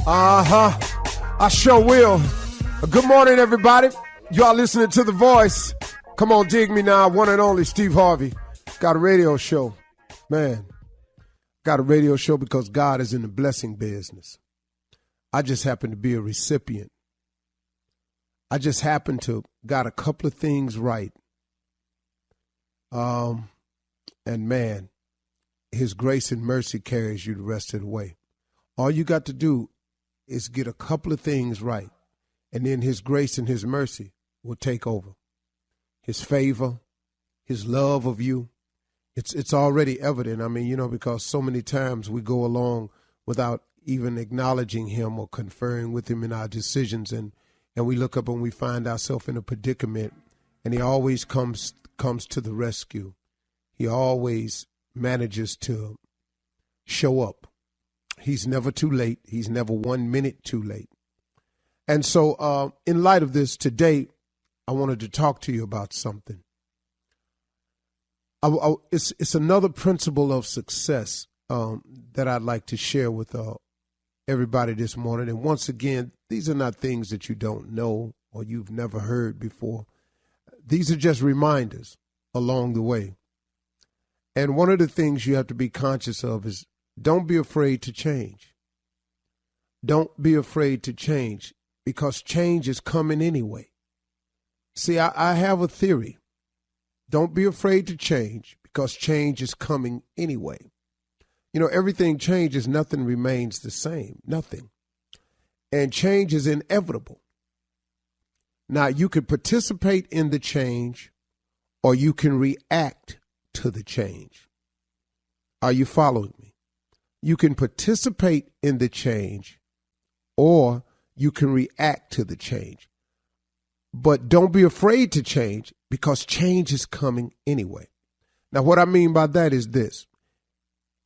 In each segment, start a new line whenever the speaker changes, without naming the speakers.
I sure will. Good morning, everybody. Y'all listening to The Voice. Come on, dig me now. One and only Steve Harvey. Got a radio show. Man, got a radio show because God is in the blessing business. I just happen to be a recipient. I just happen to got a couple of things right. And man, his grace and mercy carries you the rest of the way. All you got to do is get a couple of things right, and then his grace and his mercy will take over. His favor, his love of you, it's already evident. I mean, because so many times we go along without even acknowledging him or conferring with him in our decisions, and we look up and we find ourselves in a predicament, and he always comes to the rescue. He always manages to show up. He's never too late. He's never 1 minute too late. And so in light of this, today, I wanted to talk to you about something. It's another principle of success that I'd like to share with everybody this morning. And once again, these are not things that you don't know or you've never heard before. These are just reminders along the way. And one of the things you have to be conscious of is don't be afraid to change. Don't be afraid to change because change is coming anyway. See, I have a theory. Don't be afraid to change because change is coming anyway. Everything changes, nothing remains the same, nothing. And change is inevitable. Now, you can participate in the change or you can react to the change. Are you following me? You can participate in the change or you can react to the change. But don't be afraid to change because change is coming anyway. Now, what I mean by that is this.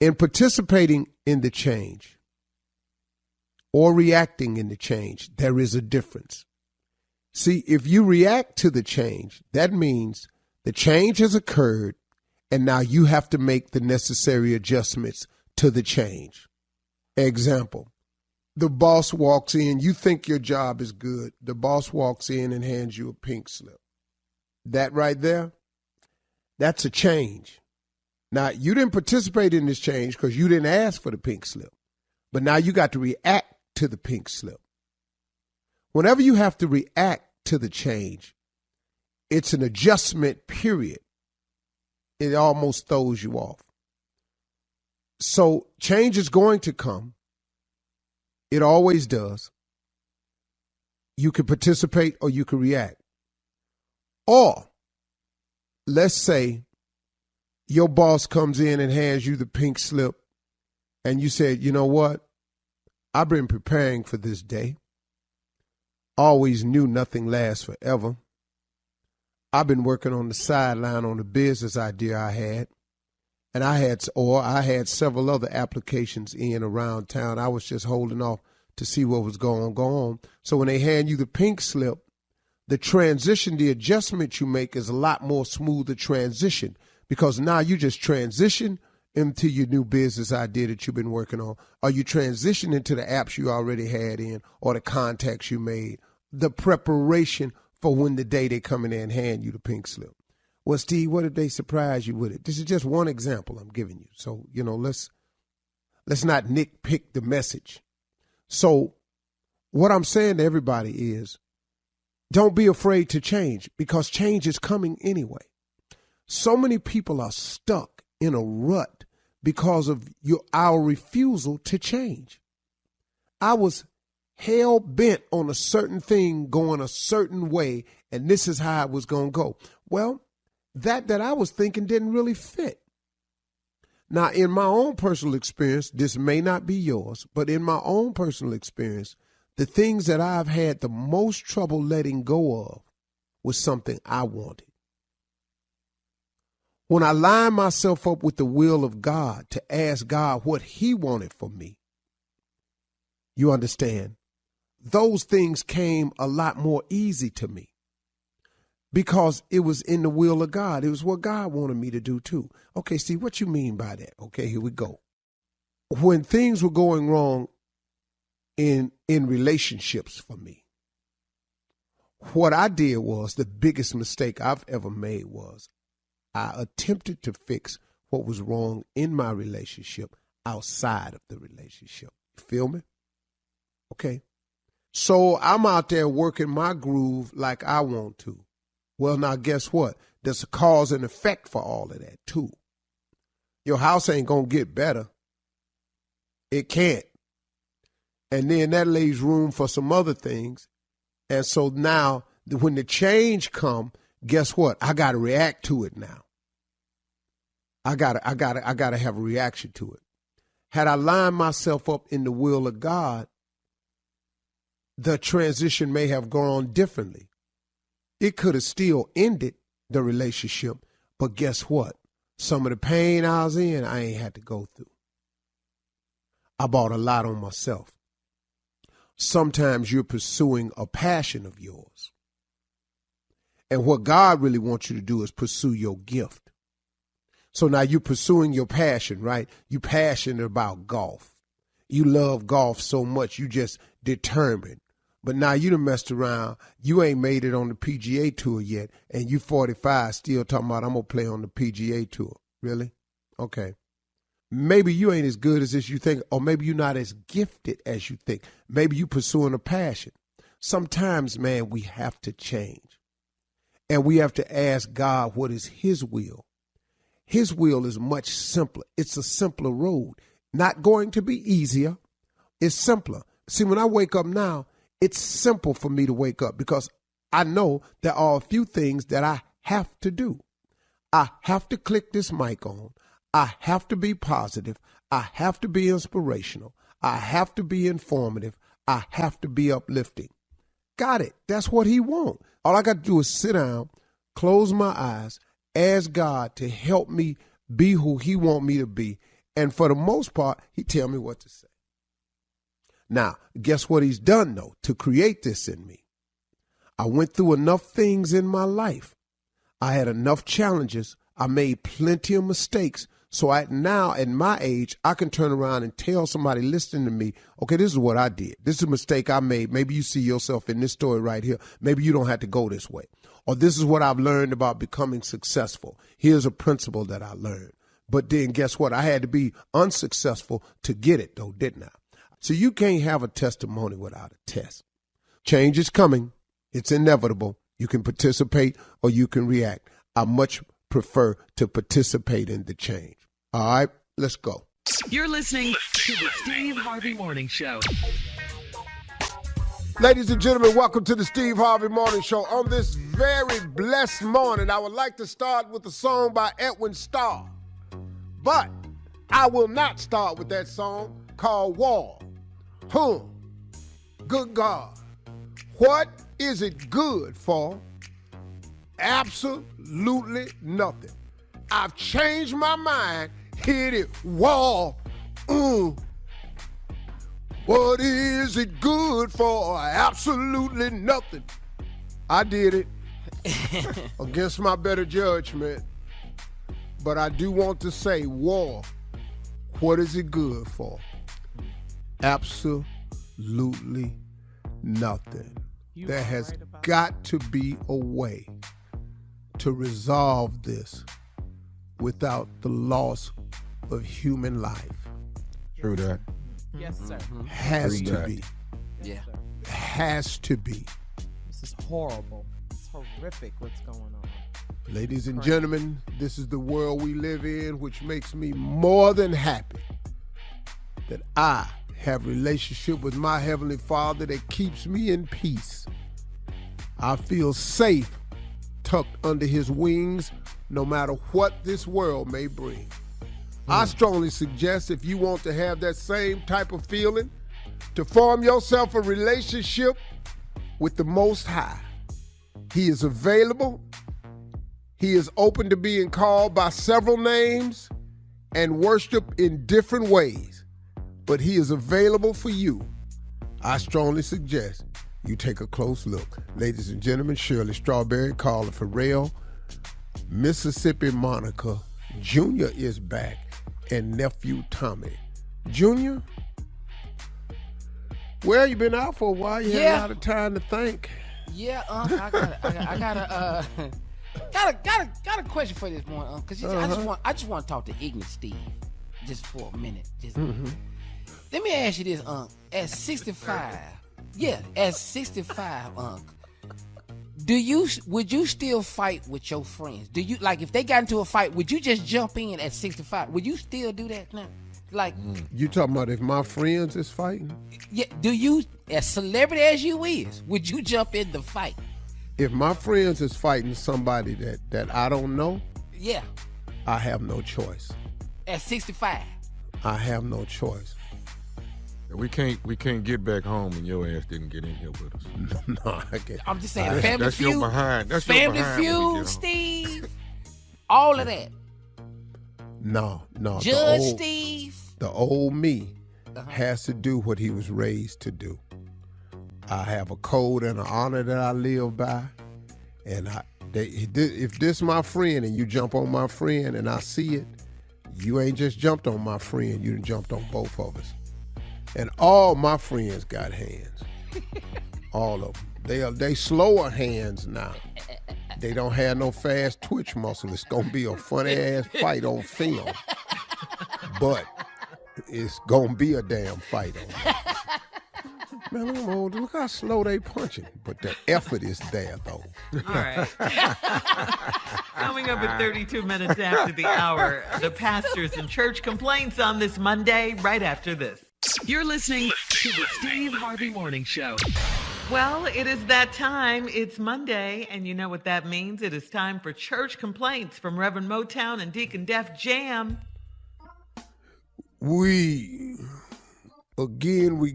In participating in the change or reacting in the change, there is a difference. See, if you react to the change, that means the change has occurred and now you have to make the necessary adjustments to the change. Example, the boss walks in, you think your job is good. The boss walks in and hands you a pink slip. That right there, that's a change. Now, you didn't participate in this change because you didn't ask for the pink slip. But now you got to react to the pink slip. Whenever you have to react to the change, it's an adjustment period. It almost throws you off. So change is going to come. It always does. You can participate or you can react. Or let's say your boss comes in and hands you the pink slip and you said, you know what? I've been preparing for this day. Always knew nothing lasts forever. I've been working on the sideline on the business idea I had. And I had several other applications in around town. I was just holding off to see what was going on. So when they hand you the pink slip, the transition, the adjustment you make is a lot more smoother transition because now you just transition into your new business idea that you've been working on, or you transition into the apps you already had in or the contacts you made, the preparation for when the day they come in there and hand you the pink slip. Well, Steve, what if they surprise you with it? This is just one example I'm giving you. So, let's not nitpick the message. So what I'm saying to everybody is don't be afraid to change because change is coming anyway. So many people are stuck in a rut because of our refusal to change. I was hell bent on a certain thing going a certain way, and this is how it was going to go. Well, that I was thinking didn't really fit. Now, in my own personal experience, this may not be yours, but in my own personal experience, the things that I've had the most trouble letting go of was something I wanted. When I lined myself up with the will of God to ask God what he wanted for me, you understand, those things came a lot more easy to me. Because it was in the will of God. It was what God wanted me to do too. Okay, Steve, what you mean by that? Okay, here we go. When things were going wrong in relationships for me. What I did was, the biggest mistake I've ever made was, I attempted to fix what was wrong in my relationship outside of the relationship. You feel me? Okay. So I'm out there working my groove like I want to. Well, now guess what? There's a cause and effect for all of that too. Your house ain't going to get better. It can't. And then that leaves room for some other things. And so now when the change come, guess what? I got to react to it now. I got to have a reaction to it. Had I lined myself up in the will of God, the transition may have gone differently. It could have still ended the relationship, but guess what? Some of the pain I was in, I ain't had to go through. I bought a lot on myself. Sometimes you're pursuing a passion of yours. And what God really wants you to do is pursue your gift. So now you're pursuing your passion, right? You're passionate about golf. You love golf so much, you just determined. But now you done messed around. You ain't made it on the PGA Tour yet, and you 45 still talking about, I'm going to play on the PGA Tour. Really? Okay. Maybe you ain't as good as this you think, or maybe you're not as gifted as you think. Maybe you pursuing a passion. Sometimes, man, we have to change. And we have to ask God what is his will. His will is much simpler. It's a simpler road. Not going to be easier. It's simpler. See, when I wake up now, it's simple for me to wake up because I know there are a few things that I have to do. I have to click this mic on. I have to be positive. I have to be inspirational. I have to be informative. I have to be uplifting. Got it. That's what he wants. All I got to do is sit down, close my eyes, ask God to help me be who he want me to be. And for the most part, he tell me what to say. Now, guess what he's done, though, to create this in me? I went through enough things in my life. I had enough challenges. I made plenty of mistakes. So now, at my age, I can turn around and tell somebody listening to me, okay, this is what I did. This is a mistake I made. Maybe you see yourself in this story right here. Maybe you don't have to go this way. Or this is what I've learned about becoming successful. Here's a principle that I learned. But then guess what? I had to be unsuccessful to get it, though, didn't I? So you can't have a testimony without a test. Change is coming. It's inevitable. You can participate or you can react. I much prefer to participate in the change. All right, let's go.
You're listening to the Steve Harvey Morning Show.
Ladies and gentlemen, welcome to the Steve Harvey Morning Show. On this very blessed morning, I would like to start with a song by Edwin Starr. But I will not start with that song called War. Good God. What is it good for? Absolutely nothing. I've changed my mind. Hit it. War. What is it good for? Absolutely nothing. I did it against my better judgment. But I do want to say, war, what is it good for? Absolutely nothing. There has got to be a way to resolve this without the loss of human life.
True that.
Yes, sir.
Has to be.
Yeah.
Has to be.
This is horrible. It's horrific what's going on.
Ladies and gentlemen, this is the world we live in, which makes me more than happy that I have a relationship with my Heavenly Father that keeps me in peace. I feel safe tucked under his wings no matter what this world may bring. I strongly suggest, if you want to have that same type of feeling, to form yourself a relationship with the Most High. He is available. He is open to being called by several names and worshiped in different ways. But he is available for you. I strongly suggest you take a close look. Ladies and gentlemen, Shirley Strawberry, Carla Farrell, Mississippi Monica, Junior is back, and nephew Tommy. Junior, Well, you've been out for a while. You had
Yeah.
a lot of time to think.
Yeah, I got a question for this morning, because I just want to talk to ignorant Steve, just for a minute. Let me ask you this, at 65, would you still fight with your friends? Do you, like, if they got into a fight, would you just jump in at 65? Would you still do that now? Like,
You talking about if my friends is fighting?
yeah, do you, as celebrity as you is, would you jump in the fight?
If my friends is fighting somebody that I don't know,
Yeah,
I have no choice.
at 65.
I have no choice.
We can't get back home and your ass didn't get in here with us.
No, I can't.
I'm just saying, Family
that's your
Feud,
behind. That's your
Family
behind when we get
Feud,
home.
Steve, all of that.
No.
Judge Steve.
The old me has to do what he was raised to do. I have a code and an honor that I live by, and if this my friend and you jump on my friend and I see it, you ain't just jumped on my friend, you done jumped on both of us. And all my friends got hands, all of them. They slower hands now. They don't have no fast twitch muscle. It's gonna be a funny ass fight on film, but it's gonna be a damn fight on that. Man, look how slow they punching, but the effort is there though.
All right. Coming up at 32 minutes after the hour, the pastors and church complaints on this Monday, right after this. You're listening to the Steve Harvey Morning Show. Well, it is that time. It's Monday, and you know what that means. It is time for church complaints from Reverend Motown and Deacon Def Jam.
We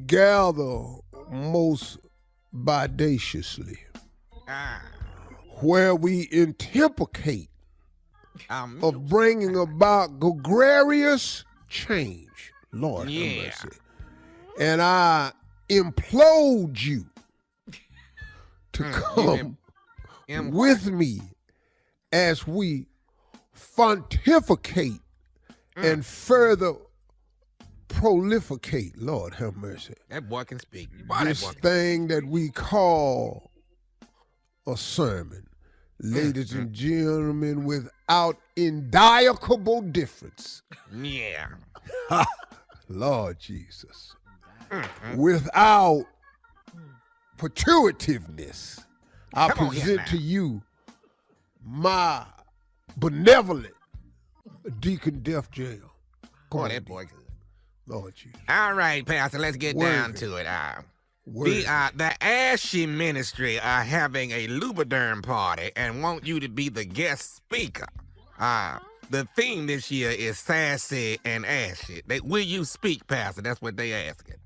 gather most bodaciously, where we intemperate of bringing about gregarious change. Lord have mercy. And I implode you to come with me as we pontificate and further prolificate. Lord have mercy.
That boy can speak.
This thing that we call a sermon. Ladies and gentlemen, without indicable difference.
Yeah.
Lord Jesus. Without perturbativeness, I present to you my benevolent Deacon Def Jam.
Boy, that boy good.
Lord Jesus.
All right, Pastor, let's get down to it. The Ashy Ministry are having a Lubriderm party and want you to be the guest speaker. The theme this year is sassy and ashy. Will you speak, Pastor? That's what they asking.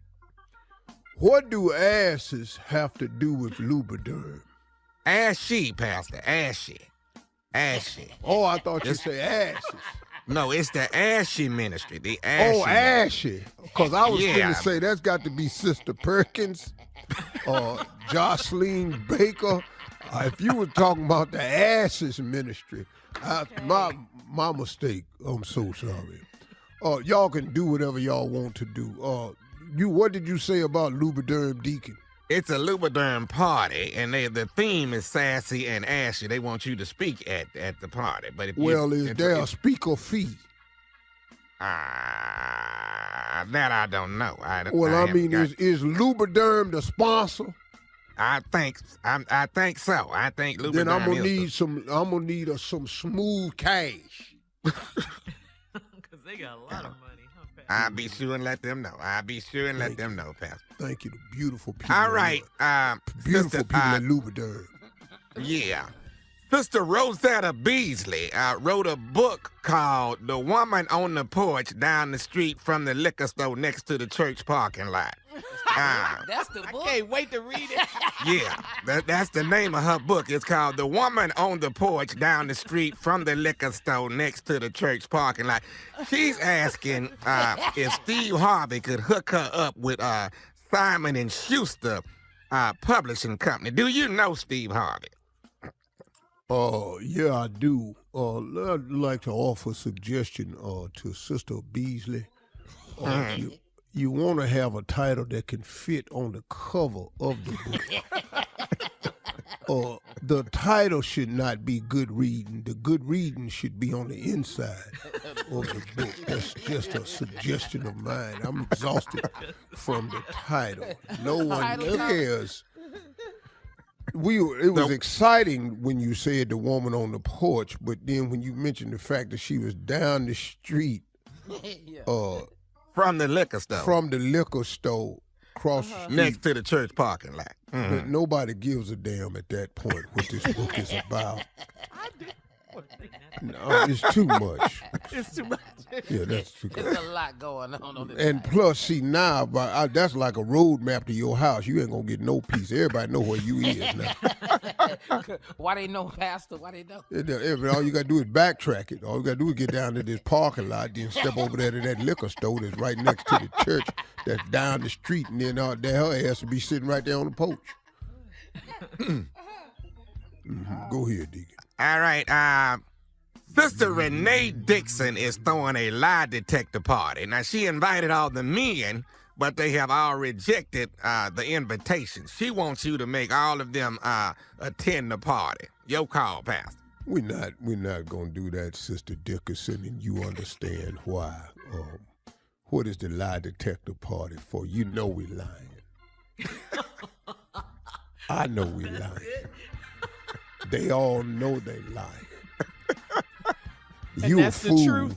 What do asses have to do with Lubriderm?
Ashy, Pastor, ashy. Ashy.
Oh, I thought you said asses.
No, it's the Ashy Ministry. The Ashy.
Oh, ashy. Because I was going
Yeah.
to say that's got to be Sister Perkins or Jocelyn Baker. If you were talking about the Ashes Ministry, my mistake. I'm so sorry. Y'all can do whatever y'all want to do. What did you say about Lubriderm Deacon?
It's a Lubriderm party, and the theme is sassy and ashy. They want you to speak at the party. But
Is there a speaker fee?
That I don't know.
Is Lubriderm the sponsor?
I think so. I think Lubriderm.
Then I'm gonna need some smooth cash.
Because they got a lot of money.
I'll be sure and let them know. Pastor.
Thank you, the beautiful people.
All right.
Beautiful
Sister,
people at Lubriderm.
Yeah. Sister Rosetta Beasley wrote a book called The Woman on the Porch Down the Street from the Liquor Store Next to the Church Parking Lot.
That's the book.
I can't wait to read it.
Yeah, that's the name of her book. It's called The Woman on the Porch Down the Street from the Liquor Store Next to the Church Parking Lot. She's asking if Steve Harvey could hook her up with Simon & Schuster Publishing Company. Do you know Steve Harvey?
Yeah, I do. I'd like to offer a suggestion to Sister Beasley. you want to have a title that can fit on the cover of the book. The title should not be good reading. The good reading should be on the inside of the book. That's just a suggestion of mine. I'm exhausted from the title. No one cares. It was exciting when you said the woman on the porch, but then when you mentioned the fact that she was down the street
from the liquor store.
From the liquor store across the street.
Next to the church parking lot. Mm-hmm.
But nobody gives a damn at that point what this book is about. No, it's too much.
It's too much.
Yeah, that's too much.
There's a lot going on this.
And plus, see, now, that's like a road map to your house. You ain't going to get no peace. Everybody know where you is now.
Why they know, Pastor? Why they know?
All you got to do is backtrack it. All you got to do is get down to this parking lot, then step over there to that liquor store that's right next to the church that's down the street, and then her ass will be sitting right there on the porch. Go ahead, Deacon.
All right, Sister Renee Dixon is throwing a lie detector party. Now, she invited all the men, but they have all rejected the invitation. She wants you to make all of them attend the party. Your call, Pastor.
We're not going to do that, Sister Dickerson, and you understand why. What is the lie detector party for? You know we lying. I know we lying. They all know they lying.
And
You
that's
a fool.
the truth.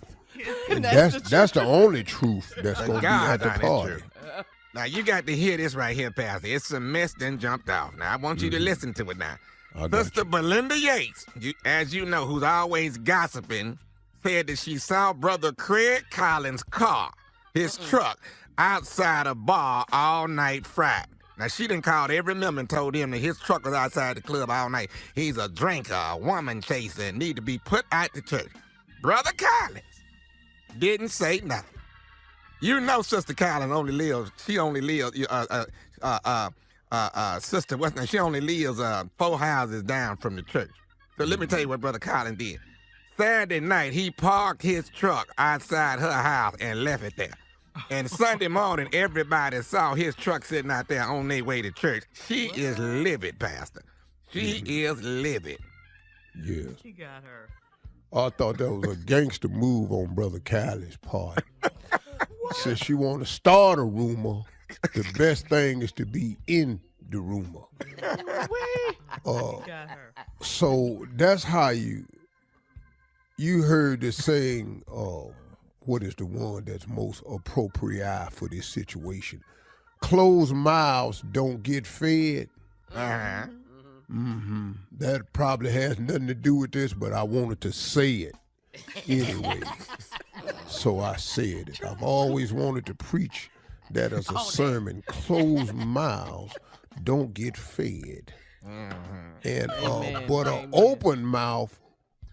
And that's the only truth that's going to be at the party.
Now, you got to hear this right here, Pastor. It's some mess done jumped off. Now, I want you to listen to it now. Sister Belinda Yates, as you know, who's always gossiping, said that she saw Brother Craig Collins' car, his truck, outside a bar all night Friday. Now, she done called every member and told him that his truck was outside the club all night. He's a drinker, a woman chaser, and need to be put out the church. Brother Collins didn't say nothing. You know Sister Collins only lives, Sister, what's her name? She only lives 4 houses down from the church. So let me tell you what Brother Collins did. Saturday night, he parked his truck outside her house and left it there. And Sunday morning, everybody saw his truck sitting out there on their way to church. She is livid, Pastor. She is livid.
Yes.
He got her.
I thought that was a gangster move on Brother Kylie's part. Since she want to start a rumor, the best thing is to be in the rumor.
Got her.
So that's how you heard the saying, what is the one that's most appropriate for this situation? Closed mouths don't get fed.
Uh-huh.
Mm-hmm. That probably has nothing to do with this, but I wanted to say it anyway. So I said it. I've always wanted to preach that as a sermon. Closed mouths don't get fed.
Mm-hmm.
And but an open mouth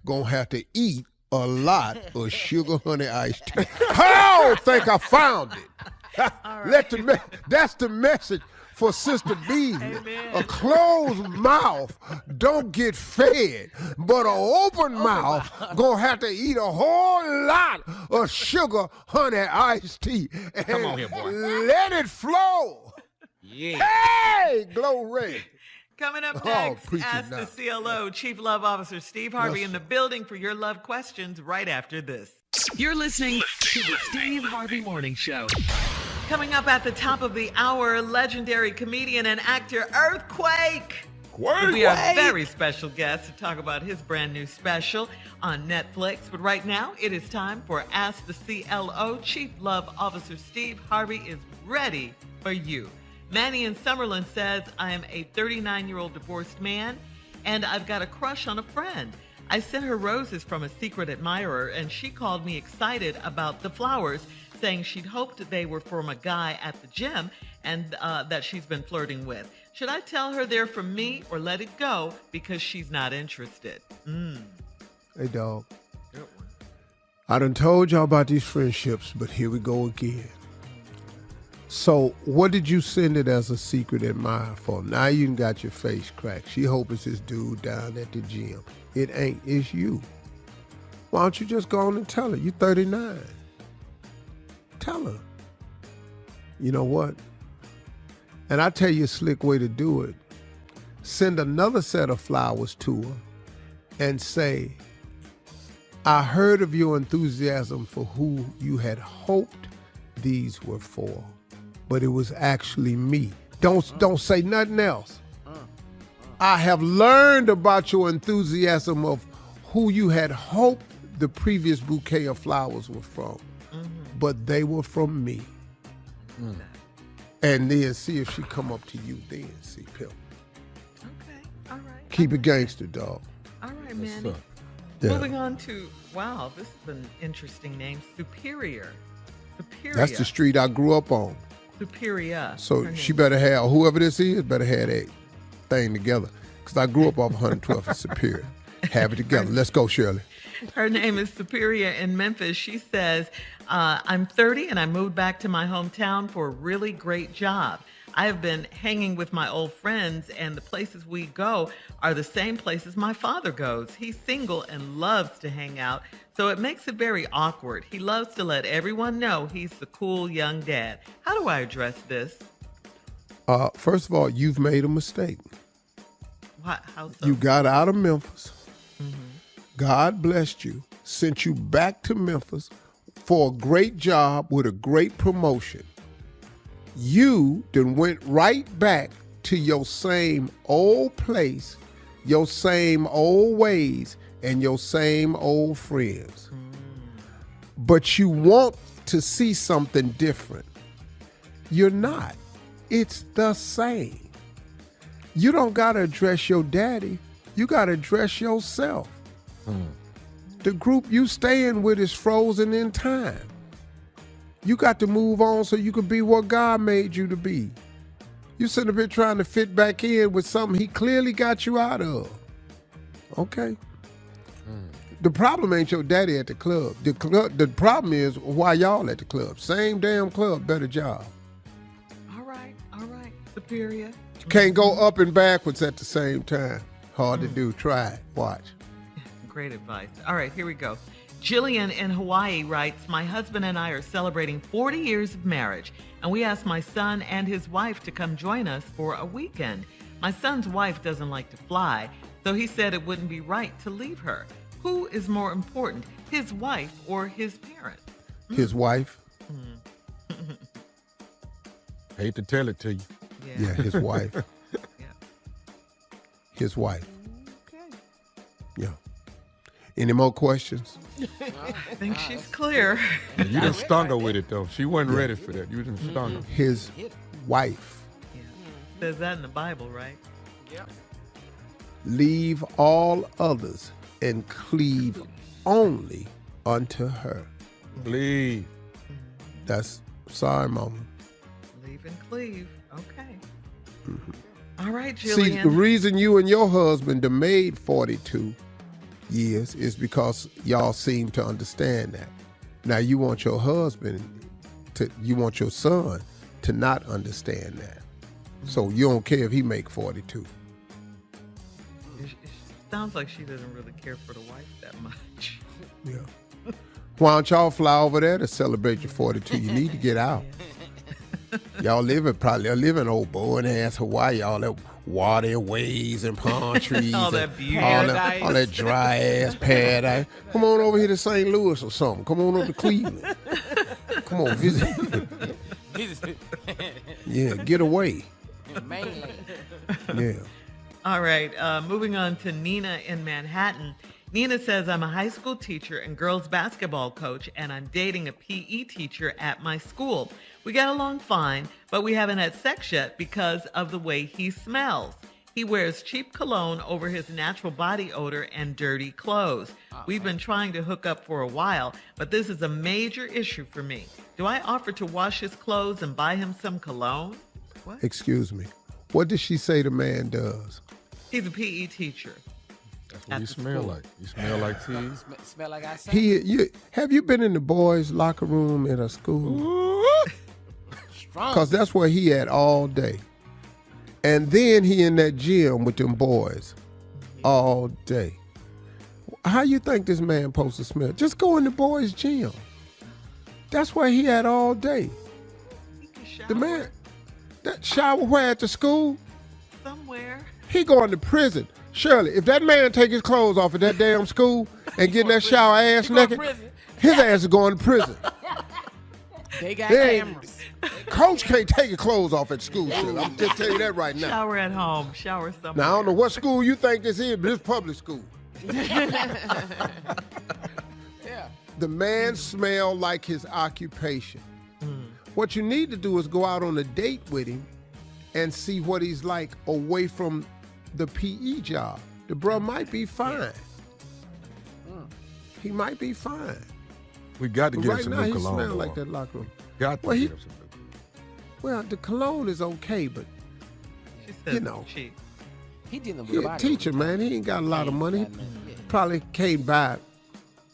gonna have to eat a lot of sugar honey iced tea. I think I found it. Right. That's the message for Sister Beasley. A closed mouth don't get fed, but an open mouth gonna have to eat a whole lot of sugar honey iced tea. And
come on here, boy.
Let it flow.
Yeah.
Hey, glory.
Coming up next, Ask the CLO, Chief Love Officer Steve Harvey in the building for your love questions right after this. You're listening to the Steve Harvey Morning Show. Coming up at the top of the hour, legendary comedian and actor Earthquake. We have a very special guest to talk about his brand new special on Netflix. But right now, it is time for Ask the CLO. Chief Love Officer Steve Harvey is ready for you. Manny in Summerlin says, I am a 39-year-old divorced man, and I've got a crush on a friend. I sent her roses from a secret admirer, and she called me excited about the flowers, saying she'd hoped they were from a guy at the gym and that she's been flirting with. Should I tell her they're from me or let it go because she's not interested?
Hey, dog. I done told y'all about these friendships, but here we go again. So what did you send it as a secret admirer for? Now you done got your face cracked. She hoping it's this dude down at the gym. It ain't. It's you. Why don't you just go on and tell her? You 39. Tell her. You know what? And I tell you a slick way to do it. Send another set of flowers to her and say, I heard of your enthusiasm for who you had hoped these were for, but it was actually me. Don't say nothing else. I have learned about your enthusiasm of who you had hoped the previous bouquet of flowers were from, but they were from me. And then see if she come up to you then, see, Pimp.
Okay, all right.
Keep it gangster, dog.
All right, Manny.
Yeah.
Moving on to, wow, this is an interesting name, Superior. Superior.
That's the street I grew up on.
Superior.
So she better have, whoever this is, better have that thing together. Because I grew up off 112th and Superior. Have it together. Let's go, Shirley.
Her name is Superior in Memphis. She says, I'm 30 and I moved back to my hometown for a really great job. I have been hanging with my old friends, and the places we go are the same places my father goes. He's single and loves to hang out, so it makes it very awkward. He loves to let everyone know he's the cool young dad. How do I address this?
First of all, you've made a mistake.
How so?
You got out of Memphis. God blessed you, sent you back to Memphis for a great job with a great promotion. You then went right back to your same old place, your same old ways, and your same old friends. But you want to see something different. You're not. It's the same. You don't got to address your daddy. You got to address yourself. The group you staying with is frozen in time. You got to move on so you can be what God made you to be. You sitting up here trying to fit back in with something he clearly got you out of. Okay? The problem ain't your daddy at the club. The problem is why y'all at the club. Same damn club, better job.
All right. Superior.
Can't go up and backwards at the same time. Hard to do. Try it. Watch.
Great advice. All right, here we go. Jillian in Hawaii writes, my husband and I are celebrating 40 years of marriage, and we asked my son and his wife to come join us for a weekend. My son's wife doesn't like to fly, so he said it wouldn't be right to leave her. Who is more important, his wife or his parents?
His wife?
Hate to tell it to you.
Yeah, his wife.
Yeah.
His wife. Yeah. Any more questions?
I think she's clear.
And you done stung her with it, though. She wasn't ready for that. You done stung her.
His wife.
Yeah. Says that in the Bible, right?
Yep.
Leave all others and cleave only unto her.
Please.
That's, sorry, Mama.
Leave and cleave. Okay. All right, Jillian.
See, the reason you and your husband have made 42 years is because y'all seem to understand that. Now you want your you want your son to not understand that. So you don't care if he make 42.
It sounds like she doesn't really care for the wife that much.
Yeah. Why don't y'all fly over there to celebrate your 42? You need to get out. Y'all live in old boring ass Hawaii, all that water ways and palm trees.
All
and
that beauty.
all that dry ass paradise. Come on over here to St. Louis or something. Come on over to Cleveland. Come on, visit. Yeah, get away.
Mainly.
Yeah.
All right, moving on to Nina in Manhattan. Nina says, I'm a high school teacher and girls basketball coach, and I'm dating a PE teacher at my school. We get along fine, but we haven't had sex yet because of the way he smells. He wears cheap cologne over his natural body odor and dirty clothes. We've been trying to hook up for a while, but this is a major issue for me. Do I offer to wash his clothes and buy him some cologne? What?
Excuse me. What did she say the man does?
He's a PE teacher.
That's what
At
you
the
smell
school.
like. You smell like cheese.
Smell like I said.
Have you been in the boys' locker room at a school?
Strong.
Because that's where he at all day. And then he in that gym with them boys all day. How you think this man supposed to smell? Just go in the boys' gym. That's where he at all day.
He can
The man, that shower where at the school?
Somewhere.
He going to prison. Shirley, if that man take his clothes off at that damn school and get in that shower ass naked, his ass is going to prison.
They got cameras.
Coach can't take his clothes off at school, Shirley. I'm just telling you that right now.
Shower at home. Shower somewhere.
Now, I don't know what school you think this is, but it's public school. The man smelled like his occupation. What you need to do is go out on a date with him and see what he's like away from the PE job. The bro might be fine. He might be fine.
We got to
But
get
right
him some
now,
new
he
cologne.
smells like that locker room.
Got to
Well,
get him some new.
Well, the cologne is okay, but
She says
you know.
cheap.
He dealing with
he a
body
teacher, man. He ain't got a lot of money. Probably can't buy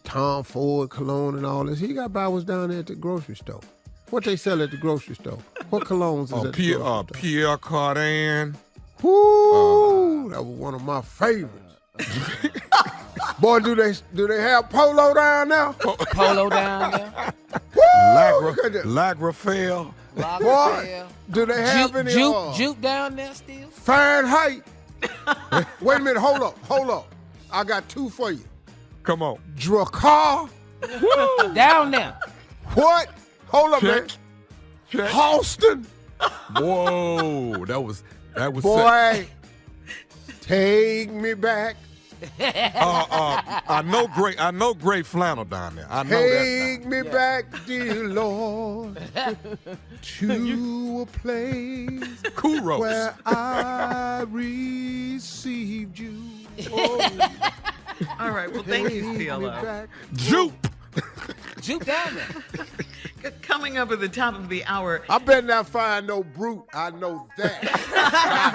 Tom Ford cologne and all this. He got buy what's down there at the grocery store. What they sell at the grocery store? What colognes is at the grocery store?
Pierre Cardin.
Woo! That was one of my favorites. Boy, do they have Polo down there?
Polo down there.
Woo! Look at that.
Lagrafel.
Boy, do they have any
Juke down there still?
Fahrenheit? Wait a minute, hold up. I got two for you.
Come on.
Dracar?
Down there.
What? Hold up, man.
Check.
Halston?
Whoa, that was
Boy, take me back.
I know great flannel down there. I know
Take
that.
me back, dear Lord, to a place
Kuros.
where I received you. Oh,
All right. Well, thank you,
take me
CLO.
back.
Jupe.
Juke down there.
Coming up at the top of the hour.
I better not find no brute. I know that.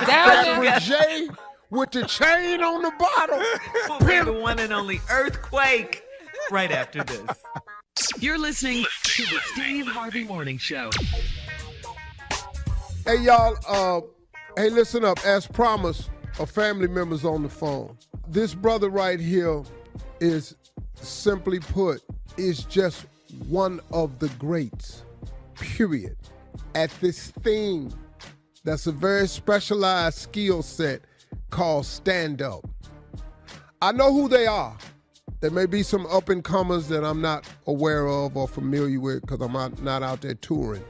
Down there.
Jay with the chain on the bottom.
We'll be the one and only Earthquake right after this. You're listening to the Steve Harvey Morning Show.
Hey, y'all. Hey, listen up. As promised, a family member's on the phone. This brother right here is, simply put, is just one of the greats, period, at this thing that's a very specialized skill set called stand-up. I know who they are. There may be some up-and-comers that I'm not aware of or familiar with because I'm not out there touring.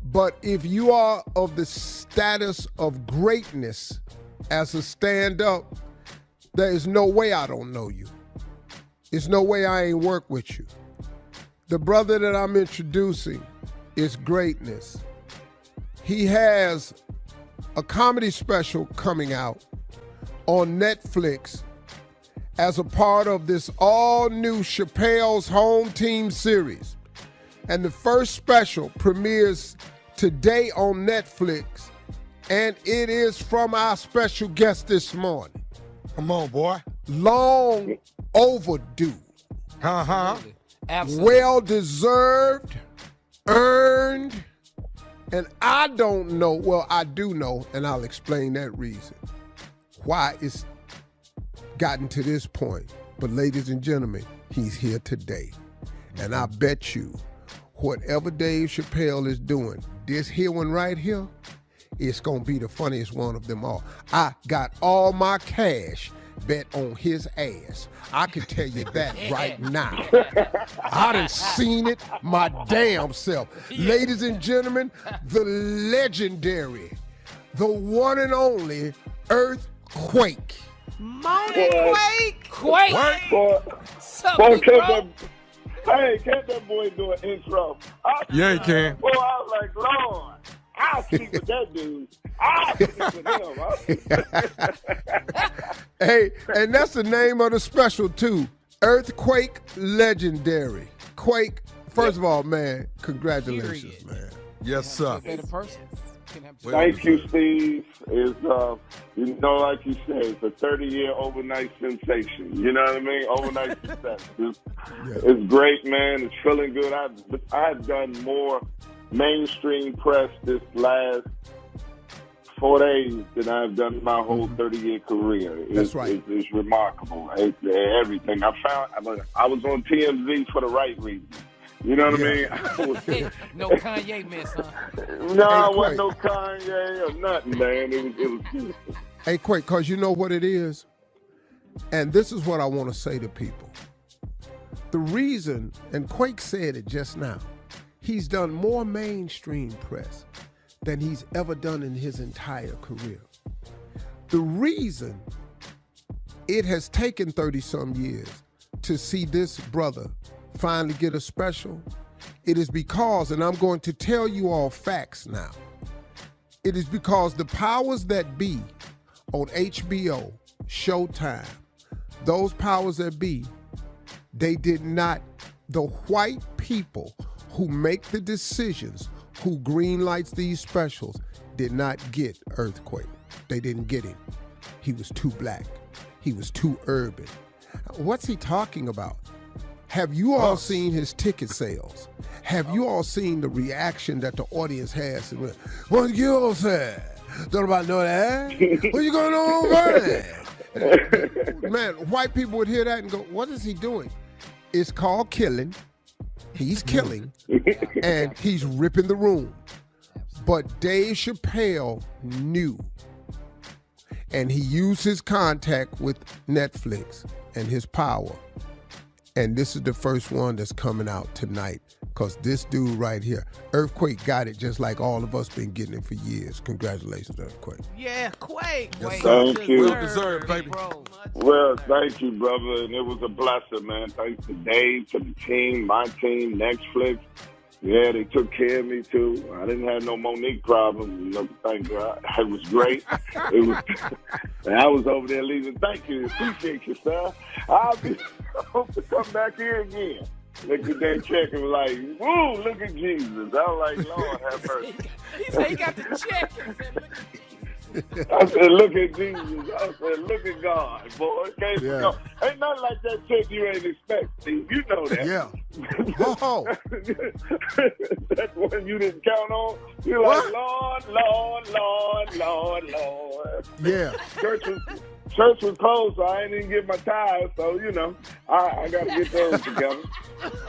But if you are of the status of greatness as a stand-up, there is no way I don't know you. There's no way I ain't worked with you. The brother that I'm introducing is greatness. He has a comedy special coming out on Netflix as a part of this all-new Chappelle's Home Team series. And the first special premieres today on Netflix, and it is from our special guest this morning.
Come on, boy.
Long overdue.
Absolutely.
Well-deserved, earned, and I don't know, well, I do know, and I'll explain that reason, why it's gotten to this point. But ladies and gentlemen, he's here today. And I bet you, whatever Dave Chappelle is doing, this here one right here, it's going to be the funniest one of them all. I got all my cash bet on his ass. I can tell you that right now. I done seen it my damn self. Ladies and gentlemen, the legendary, the one and only Earthquake.
Morning Quake.
Quake.
Boy,
Something, bro.
can't that boy do an intro?
Yeah, he can.
Boy, I was like, Lord, I'll speak with that dude. I'll speak with him.
Hey, and that's the name of the special too. Earthquake Legendary. Quake, first of all, man, congratulations, man.
Yes, sir.
Better person.
Thank you, Steve. It's, like you said, it's a 30-year overnight sensation. You know what I mean? Overnight success. It's great, man. It's feeling good. I've done more mainstream press this last 4 days than I've done in my whole 30-year career.
That's right.
It's remarkable. It's everything. I was on TMZ for the right reason. You know what I mean?
No Kanye mess, huh?
No, it wasn't no Kanye or nothing, man. It was beautiful.
Hey, Quake, because you know what it is? And this is what I want to say to people. The reason, and Quake said it just now, he's done more mainstream press than he's ever done in his entire career. The reason it has taken 30-some years to see this brother finally get a special, it is because, and I'm going to tell you all facts now, it is because the powers that be on HBO, Showtime, those powers that be, they did not, the white people who make the decisions, who greenlights these specials, did not get Earthquake. They didn't get him. He was too black. He was too urban. What's he talking about? Have you all seen his ticket sales? Have you all seen the reaction that the audience has? What you all say? Don't nobody know that? What you going on over there? Man, white people would hear that and go, what is he doing? It's called killing. He's killing, and he's ripping the room. But Dave Chappelle knew, and he used his contact with Netflix and his power. And this is the first one that's coming out tonight, because this dude right here, Earthquake, got it just like all of us been getting it for years. Congratulations, Earthquake.
Yeah, Quake.
Yes, thank you.
Well deserved, baby.
Well, thank you, brother, and it was a blessing, man. Thanks to Dave, to the team, my team, Netflix. Yeah, they took care of me, too. I didn't have no Monique problems, thank God. It was great. And I was over there leaving. Thank you. Appreciate you, sir. I hope to come back here again. Look at that check and like, woo, look at Jesus. I was like, Lord have mercy.
He said he got the check and said, look at Jesus.
I said, look at Jesus. I said, look at God, boy.
Yeah.
Ain't nothing like that check you ain't expect, Steve. You know that.
Yeah. Oh.
That's one you didn't count on. You're like, Lord, Lord, Lord, Lord, Lord.
Yeah.
Church was closed, so I ain't even get my tithes. So, I got to get those together.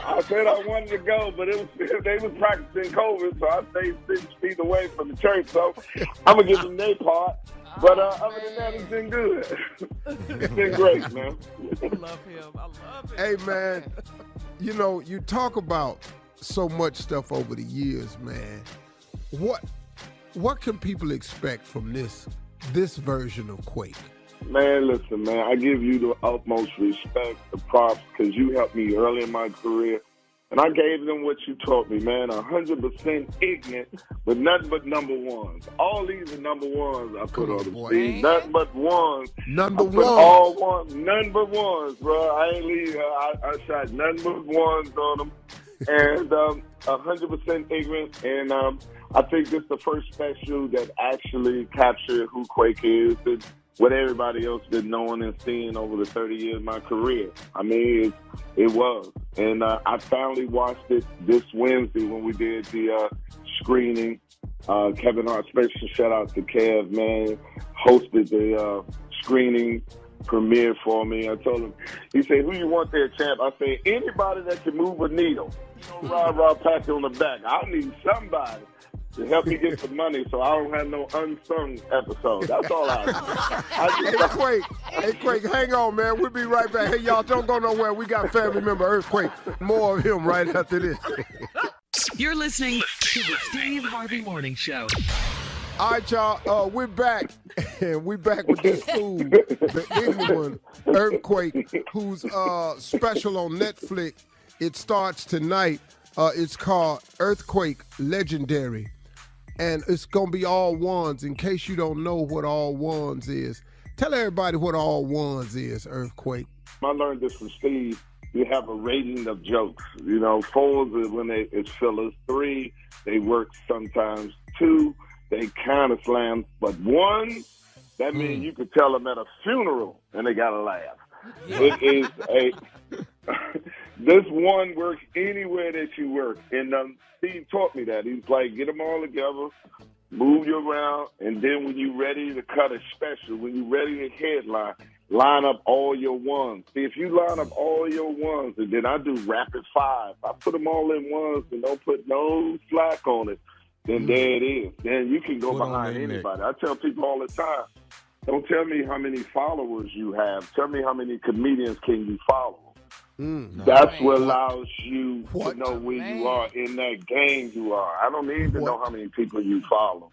I said I wanted to go, but they was practicing COVID, so I stayed 6 feet away from the church. So I'm going to give them their part. But other than that, it's been good. It's been great, man.
I love him.
Hey, man, you talk about so much stuff over the years, man. What can people expect from this version of Quake?
Man, listen, man, I give you the utmost respect, the props, because you helped me early in my career. And I gave them what you taught me, man, 100% ignorant, but nothing but number ones. All these are number ones I put on them, Steve. Nothing but ones.
Number
ones.
all
ones. None but ones, bro. I ain't leave. I shot none but ones on them. And 100% ignorant. And I think this is the first special that actually captured who Quake is and what everybody else been knowing and seeing over the 30 years of my career. I mean, it was. And I finally watched it this Wednesday when we did the screening. Kevin Hart, special shout out to Kev, man, hosted the screening premiere for me. I told him, he said, who you want there, champ? I said, anybody that can move a needle. Rah, pat on the back. I need somebody to help me get some money so I don't have no unsung episode. That's all I do.
Hey, Quake, hang on, man. We'll be right back. Hey, y'all, don't go nowhere. We got family member Earthquake. More of him right after this.
You're listening to the Steve Harvey Morning Show.
All right, y'all, we're back. And we're back with this fool, the ignorant one, Earthquake, who's special on Netflix. It starts tonight. It's called Earthquake Legendary. And it's going to be all ones. In case you don't know what all ones is, tell everybody what all ones is, Earthquake.
I learned this from Steve. You have a rating of jokes. 4 is when it's fillers. 3, they work sometimes. 2, they kind of slam. But 1, that means you could tell them at a funeral and they got to laugh. It is this one works anywhere that you work. And Steve taught me that. He's like, get them all together, move you around, and then when you're ready to cut a special, when you're ready to headline, line up all your ones. See, if you line up all your ones, and then I do rapid five, I put them all in ones and don't put no slack on it, then there it is. Then you can go behind anybody. I tell people all the time, don't tell me how many followers you have. Tell me how many comedians can you follow. That's what allows you to know where you are in that game you are. I don't need to know how many people you follow.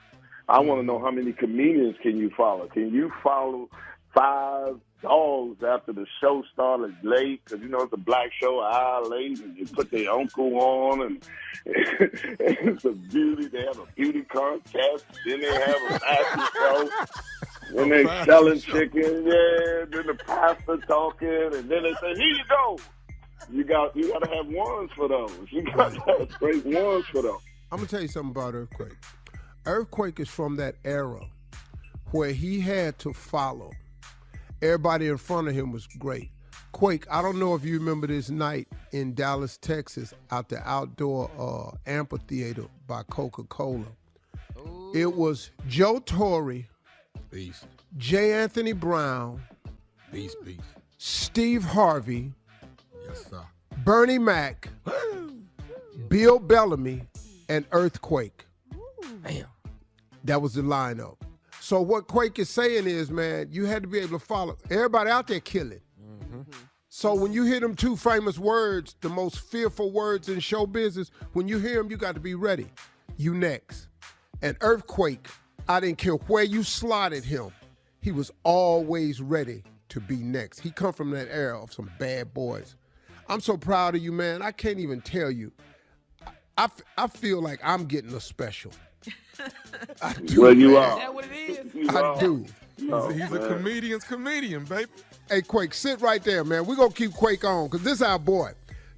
I want to know how many comedians can you follow. Can you follow 5 dogs after the show started late? Because, you know, it's a black show, an hour late, and you put their uncle on, and it's a beauty. They have a beauty contest, then they have a fashion show. Then they selling chicken, then the pastor talking, and then they say, here you go. You got to have ones for those. You got to have great ones for those.
I'm going to tell you something about Earthquake. Earthquake is from that era where he had to follow. Everybody in front of him was great. Quake, I don't know if you remember this night in Dallas, Texas, out the outdoor amphitheater by Coca-Cola. Ooh. It was Joe Torre,
Beast.
J. Anthony Brown,
Beast.
Steve Harvey,
yes, sir.
Bernie Mac, Bill Bellamy, and Earthquake.
Damn.
That was the lineup. So what Quake is saying is, man, you had to be able to follow. Everybody out there killing. Mm-hmm. So when you hear them 2 famous words, the most fearful words in show business, when you hear them, you got to be ready. You next. And Earthquake, I didn't care where you slotted him, he was always ready to be next. He come from that era of some bad boys. I'm so proud of you, man. I can't even tell you. I feel like I'm getting a special. I do,
well, you
man.
are.
Is that what it is?
I do.
He's a comedian's comedian, baby.
Hey, Quake, sit right there, man. We're going to keep Quake on because this is our boy.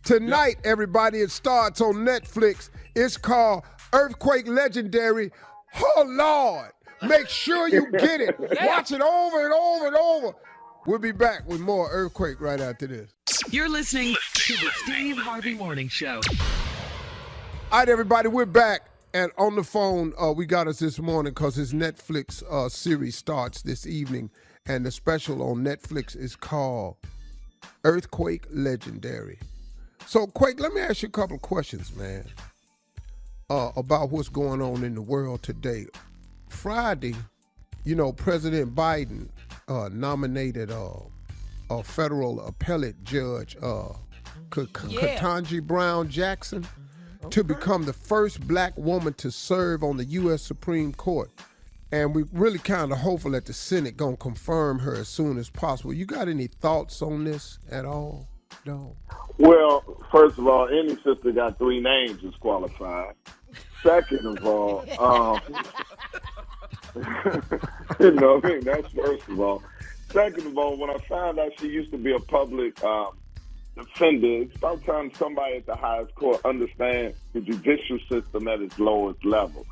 Tonight, everybody, it starts on Netflix. It's called Earthquake Legendary. Oh, Lord. Make sure you get it. Watch it over and over and over. We'll be back with more Earthquake right after this.
You're listening to the Steve Harvey Morning Show.
All right, everybody, we're back. And on the phone, we got us this morning because his Netflix series starts this evening. And the special on Netflix is called Earthquake Legendary. So, Quake, let me ask you a couple of questions, man, about what's going on in the world today. Friday, you know, President Biden nominated a federal appellate judge, Ketanji Brown Jackson, to become the first black woman to serve on the U.S. Supreme Court. And we really kind of hopeful that the Senate going to confirm her as soon as possible. You got any thoughts on this at all? No.
Well, first of all, any sister got 3 names is qualified. Second of all, you know what I mean? That's first of all. Second of all, when I found out she used to be a public defender, it's about time somebody at the highest court understands the judicial system at its lowest level.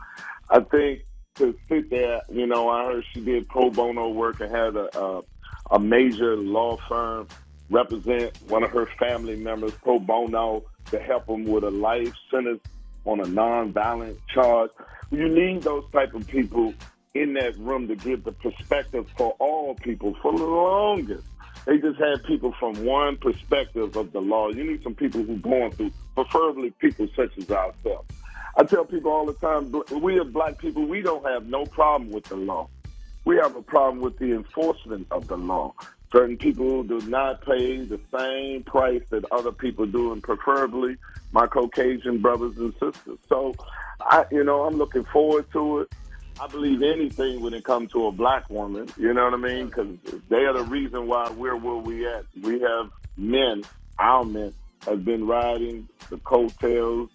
I think to sit there, you know, I heard she did pro bono work and had a major law firm represent one of her family members pro bono to help them with a life sentence on a non-violent charge. You need those type of people in that room to give the perspective for all people. For the longest, they just had people from one perspective of the law. You need some people who are going through, preferably people such as ourselves. I tell people all the time, we as black people, we don't have no problem with the law. We have a problem with the enforcement of the law. Certain people do not pay the same price that other people do, and preferably my Caucasian brothers and sisters. So, I'm looking forward to it. I believe anything when it comes to a black woman, you know what I mean? Because they are the reason why we're where we at. We have men, our men, have been riding the coattails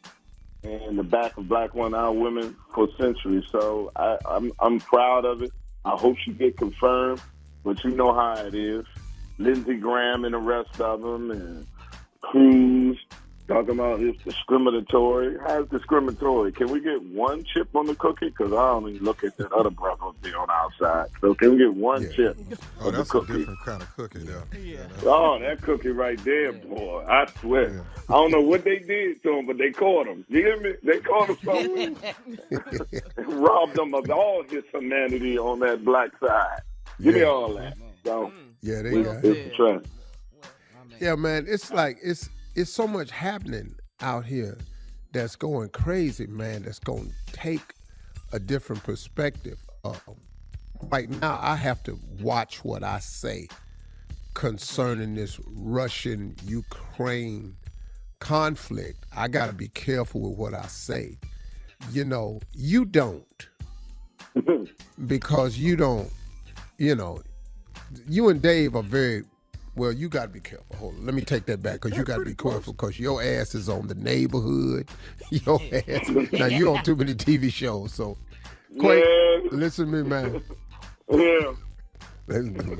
and the back of black women, our women, for centuries. So I'm proud of it. I hope she get confirmed, but you know how it is. Lindsey Graham and the rest of them, and Cruz talking about it's discriminatory. How's discriminatory? Can we get one chip on the cookie? Because I don't even look at that other brother there on our side. So can we get one chip on the cookie?
A different kind of cookie there. Yeah.
Oh, that cookie right there, boy. I swear. Yeah. I don't know what they did to him, but they caught him. You hear me? They caught him something. Robbed him of all his humanity on that black side. Give me all that. So
Yeah, they got
It's a trend.
Yeah, man, it's like it's so much happening out here that's going crazy, man. That's going to take a different perspective. Right now, I have to watch what I say concerning this Russian-Ukraine conflict. I got to be careful with what I say. You know, you don't, because you don't. You know, you and Dave are very. Well, you got to be careful. Hold on. Let me take that back, because you got to be careful, because your ass is on The Neighborhood. Your ass. Now, you're on too many TV shows, so. Quake, listen to me, man.
Yeah.
Listen to me.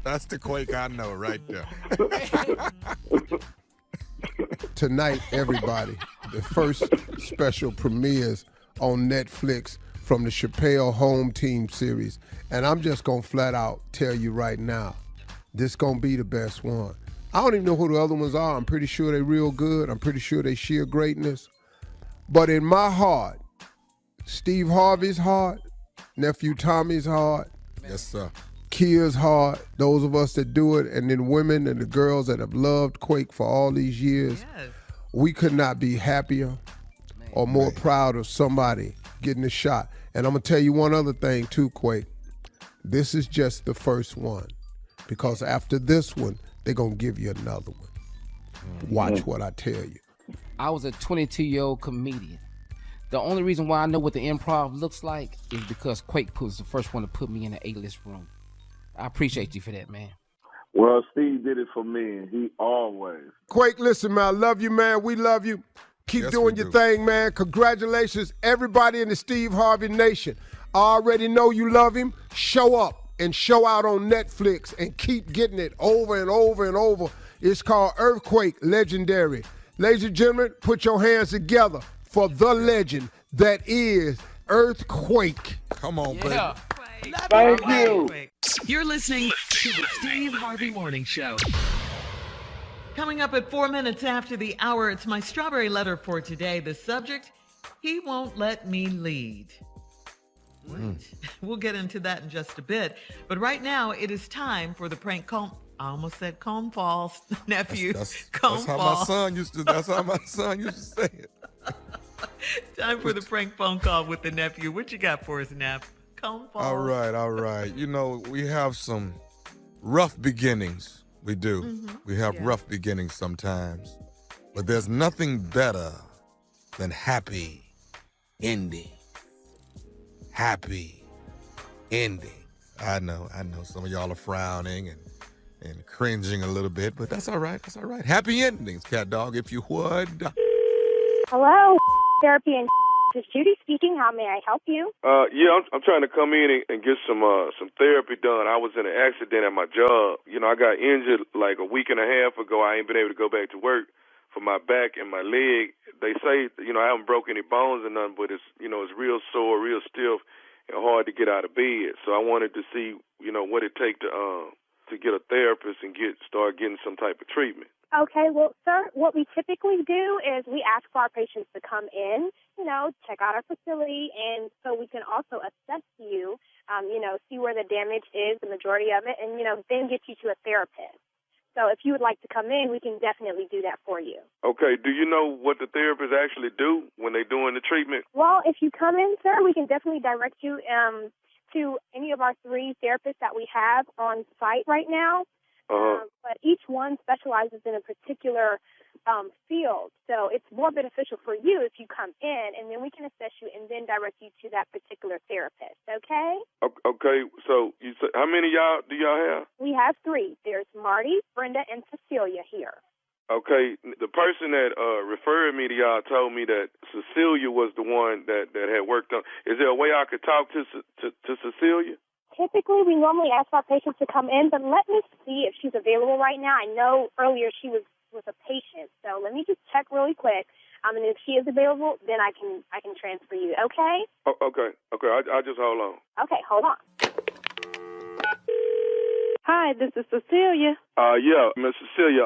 That's the Quake I know right there.
Tonight, everybody, the first special premieres on Netflix from the Chappelle Home Team series. And I'm just going to flat out tell you right now, this going to be the best one. I don't even know who the other ones are. I'm pretty sure they're real good. I'm pretty sure they sheer greatness. But in my heart, Steve Harvey's heart, nephew Tommy's heart,
Yes, sir.
Kia's heart, those of us that do it, and then women and the girls that have loved Quake for all these years,
Yes.
we could not be happier or more proud of somebody getting a shot. And I'm going to tell you one other thing too, Quake. This is just the first one, because after this one, they're going to give you another one. Watch what I tell you.
I was a 22-year-old comedian. The only reason why I know what the improv looks like is because Quake was the first one to put me in an A-list room. I appreciate you for that, man.
Well, Steve did it for me, and he always.
Quake, listen, man, I love you, man. We love you. Keep
Yes,
doing
we
your
do.
thing, man. Congratulations, everybody in the Steve Harvey Nation. I already know you love him. Show up and show out on Netflix and keep getting it over and over and over. It's called Earthquake Legendary. Ladies and gentlemen, put your hands together for the legend that is Earthquake.
Come on, baby.
Yeah.
Thank you.
You're listening to the Steve Harvey Morning Show. Coming up at 4 minutes after the hour, it's my strawberry letter for today. The subject, he won't let me lead. Wait, we'll get into that in just a bit. But right now, it is time for the prank call. I almost said cone falls, nephew.
That's
Cone
how
fall.
my son used to. That's how my son used to say it.
Time for the prank phone call with the nephew. What you got for us, Nap? Cone falls.
All right. You know, we have some rough beginnings. We do. We have rough beginnings sometimes. But there's nothing better than happy ending. Happy ending. I know. Some of y'all are frowning and cringing a little bit, but that's all right. That's all right. Happy endings, cat dog, if you would.
Hello, therapy and this is Judy speaking. How may I help you?
Yeah, I'm trying to come in and get some therapy done. I was in an accident at my job. You know, I got injured like a week and a half ago. I ain't been able to go back to work for my back and my leg. They say, you know, I haven't broke any bones or nothing, but it's, you know, it's real sore, real stiff, and hard to get out of bed. So I wanted to see, you know, what it take to get a therapist and start getting some type of treatment.
Okay, well, sir, what we typically do is we ask for our patients to come in, you know, check out our facility, and so we can also assess you, you know, see where the damage is, the majority of it, and, you know, then get you to a therapist. So if you would like to come in, we can definitely do that for you.
Okay, do you know what the therapists actually do when they're doing the treatment?
Well, if you come in, sir, we can definitely direct you to any of our 3 therapists that we have on site right now. But each one specializes in a particular field. So it's more beneficial for you if you come in, and then we can assess you and then direct you to that particular therapist, okay?
Okay, so you say, how many y'all do y'all have?
We have 3. There's Marty, Brenda, and Cecilia here.
Okay, the person that referred me to y'all told me that Cecilia was the one that had worked on. Is there a way I could talk to Cecilia?
Typically, we normally ask our patients to come in, but let me see if she's available right now. I know earlier she was with a patient, so let me just check really quick. And if she is available, then I can transfer you. Okay?
Okay. I'll just hold on.
Okay, hold on. Hi, this is Cecilia.
Yeah, Miss Cecilia.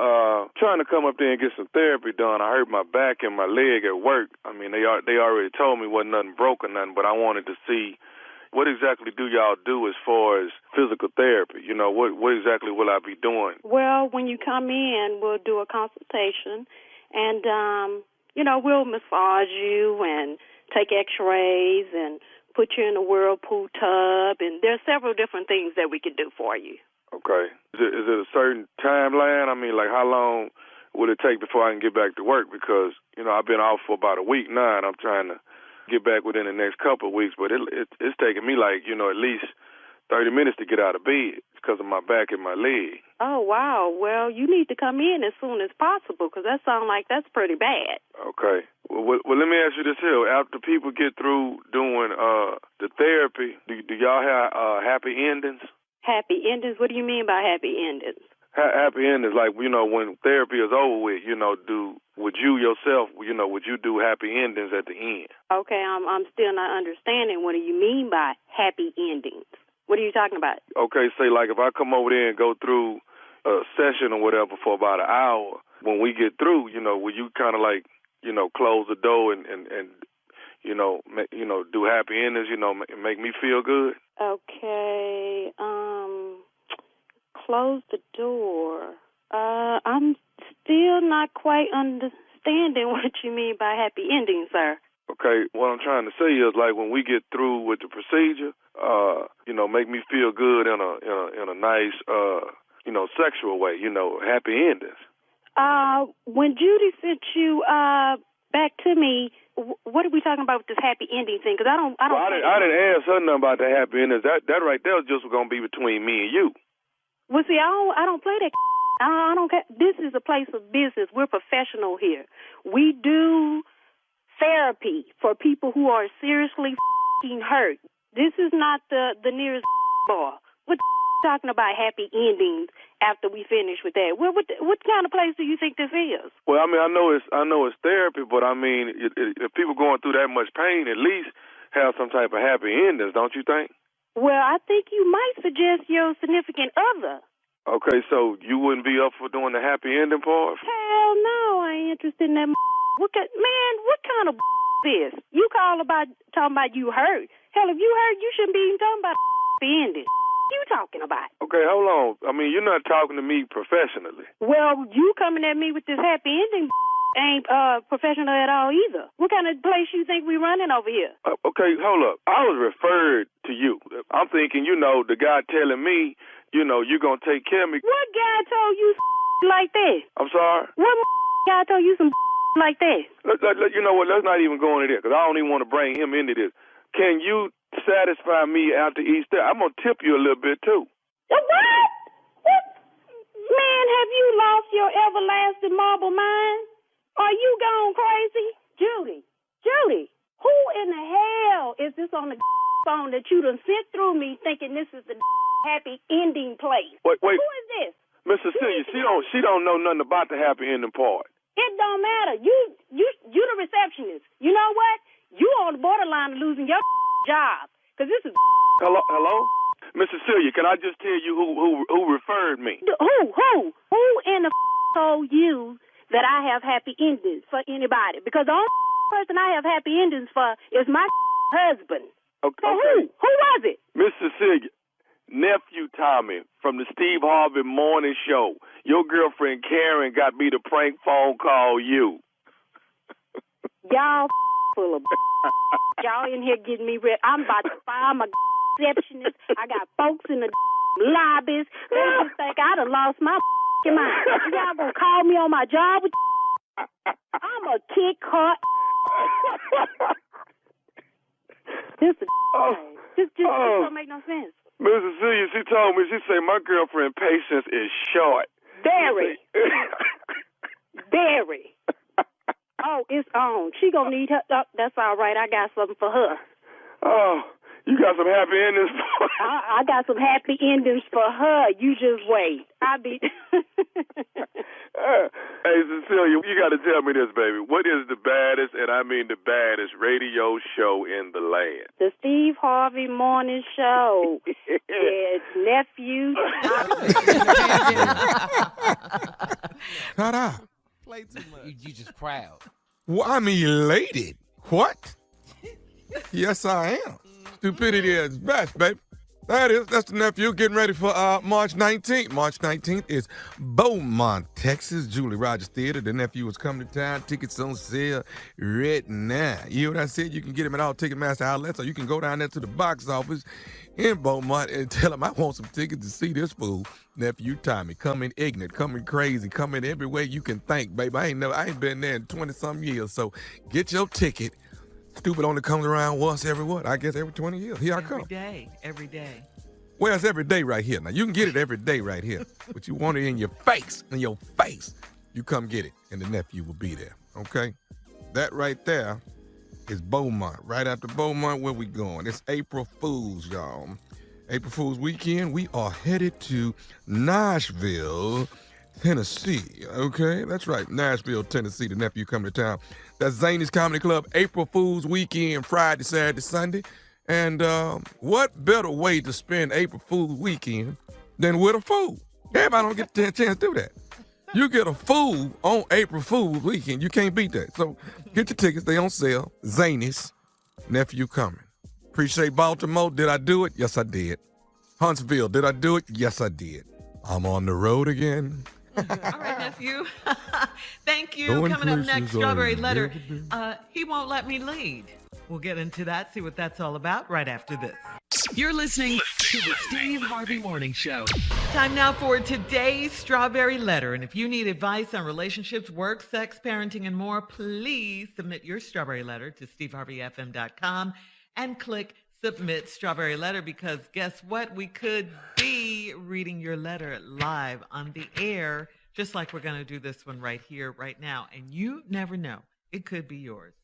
Trying to come up there and get some therapy done. I hurt my back and my leg at work. I mean, they already told me wasn't nothing broke or nothing, but I wanted to see,
what exactly do y'all do as far as physical therapy? You know, what exactly will I be doing?
Well, when you come in, we'll do a consultation, and, we'll massage you and take x-rays and put you in a whirlpool tub, and there's several different things that we can do for you.
Okay. Is it a certain timeline? I mean, like, how long would it take before I can get back to work? Because, I've been off for about a week now, and I'm trying to get back within the next couple of weeks, but it's taking me, like, at least 30 minutes to get out of bed because of my back and my leg.
Oh, wow. Well, you need to come in as soon as possible because that sounds like that's pretty bad.
Okay. Well, let me ask you this here. After people get through doing the therapy, do y'all have happy endings?
Happy endings? What do you mean by happy endings?
Happy endings, like, when therapy is over with, would you yourself, would you do happy endings at the end?
Okay, I'm still not understanding. What do you mean by happy endings? What are you talking about?
Okay, say, like, if I come over there and go through a session or whatever for about an hour, when we get through, will you kind of like, close the door and do happy endings, make me feel good?
Okay, close the door. I'm still not quite understanding what you mean by happy ending, sir.
Okay, what I'm trying to say is, like, when we get through with the procedure, make me feel good in a nice, sexual way, happy endings.
When Judy sent you back to me, what are we talking about with this happy ending thing? Because I don't.
Well, I didn't ask her nothing about the happy endings. That right there is just gonna be between me and you.
Well, see, I don't play that. I don't. This is a place of business. We're professional here. We do therapy for people who are seriously hurt. This is not the nearest bar. What talking about happy endings after we finish with that? Well, what kind of place do you think this is?
Well, I mean, I know it's therapy, but I mean, if people going through that much pain, at least have some type of happy endings, don't you think?
Well, I think you might suggest your significant other.
Okay, so you wouldn't be up for doing the happy ending part?
Hell no, I ain't interested in that. What kind of this? You talking about you hurt? Hell, if you hurt, you shouldn't be even talking about happy ending. You talking about?
Okay, hold on. I mean, you're not talking to me professionally.
Well, you coming at me with this happy ending ain't professional at all either. What kind of place you think we running over here?
Okay, hold up. I was referred to you. I'm thinking, the guy telling me, you're going to take care of me.
What guy told you like that?
I'm sorry?
What guy told you some like that?
You know what? Let's not even go into this because I don't even want to bring him into this. Can you satisfy me after Easter? I'm going to tip you a little bit, too.
What? Man, have you lost your everlasting marble mind? Are you gone crazy? Judy, who in the hell is this on the phone that you done sent through me thinking this is the happy ending place?
Wait.
Who is this?
Miss Cecilia, she don't know nothing about the happy ending part.
It don't matter. You the receptionist. You know what? You on the borderline of losing your job. Because this is...
Hello? Miss Cecilia, can I just tell you who referred me?
Who in the told you that I have happy endings for anybody? Because the only person I have happy endings for is my husband.
Okay.
So who was it?
Miss Cecilia, nephew Tommy from the Steve Harvey Morning Show. Your girlfriend Karen got me to prank phone call you.
Y'all full of y'all in here getting me ready. I'm about to fire my receptionist. I got folks in the lobbies. They just think I done lost my mind. Y'all gonna call me on my job with I'm a kick her. This don't make no sense.
Miss Cecilia, she told me, she said my girlfriend patience is short.
Very. Very. Oh, it's on. She gonna need her. Oh, that's all right. I got something for her.
Oh, you got some happy endings for her?
I got some happy endings for her. You just wait.
Hey, Cecilia, you got to tell me this, baby. What is the baddest, and I mean the baddest, radio show in the land?
The Steve Harvey Morning Show. It's nephew.
Shut up.
Play too much.
You just proud.
Well, I'm elated. What? Yes, I am. Stupidity is best, baby. That's the nephew getting ready for March 19th. March 19th is Beaumont, Texas, Julie Rogers Theater. The nephew is coming to town. Tickets on sale right now. You know what I said? You can get them at all Ticketmaster outlets, or you can go down there to the box office in Beaumont and tell them I want some tickets to see this fool, nephew Tommy. Coming ignorant, coming crazy, coming every way you can think, baby. I ain't been there in 20-some years, so get your ticket. Stupid only comes around once every what? I guess every 20 years. Here I come.
Every day.
Well, it's every day right here. Now, you can get it every day right here, but you want it in your face, You come get it, and the nephew will be there, okay? That right there is Beaumont. Right after Beaumont, where we going? It's April Fool's, y'all. April Fool's weekend, we are headed to Nashville, Tennessee, okay? That's right, Nashville, Tennessee. The nephew coming to town. That's Zany's Comedy Club, April Fool's weekend, Friday, Saturday, Sunday. And what better way to spend April Fool's weekend than with a fool? Everybody don't get a chance to do that. You get a fool on April Fool's weekend. You can't beat that. So get your tickets. They on sale. Zany's, nephew coming. Appreciate Baltimore. Did I do it? Yes, I did. Huntsville, did I do it? Yes, I did. I'm on the road again.
All right, nephew. Thank you. Coming up next, Strawberry Letter. He won't let me lead. We'll get into that, see what that's all about right after this. You're listening to the Steve Harvey Morning Show. Time now for today's Strawberry Letter. And if you need advice on relationships, work, sex, parenting, and more, please submit your Strawberry Letter to steveharveyfm.com and click Submit Strawberry Letter, because guess what? We could be reading your letter live on the air, just like we're going to do this one right here, right now. And you never know. It could be yours.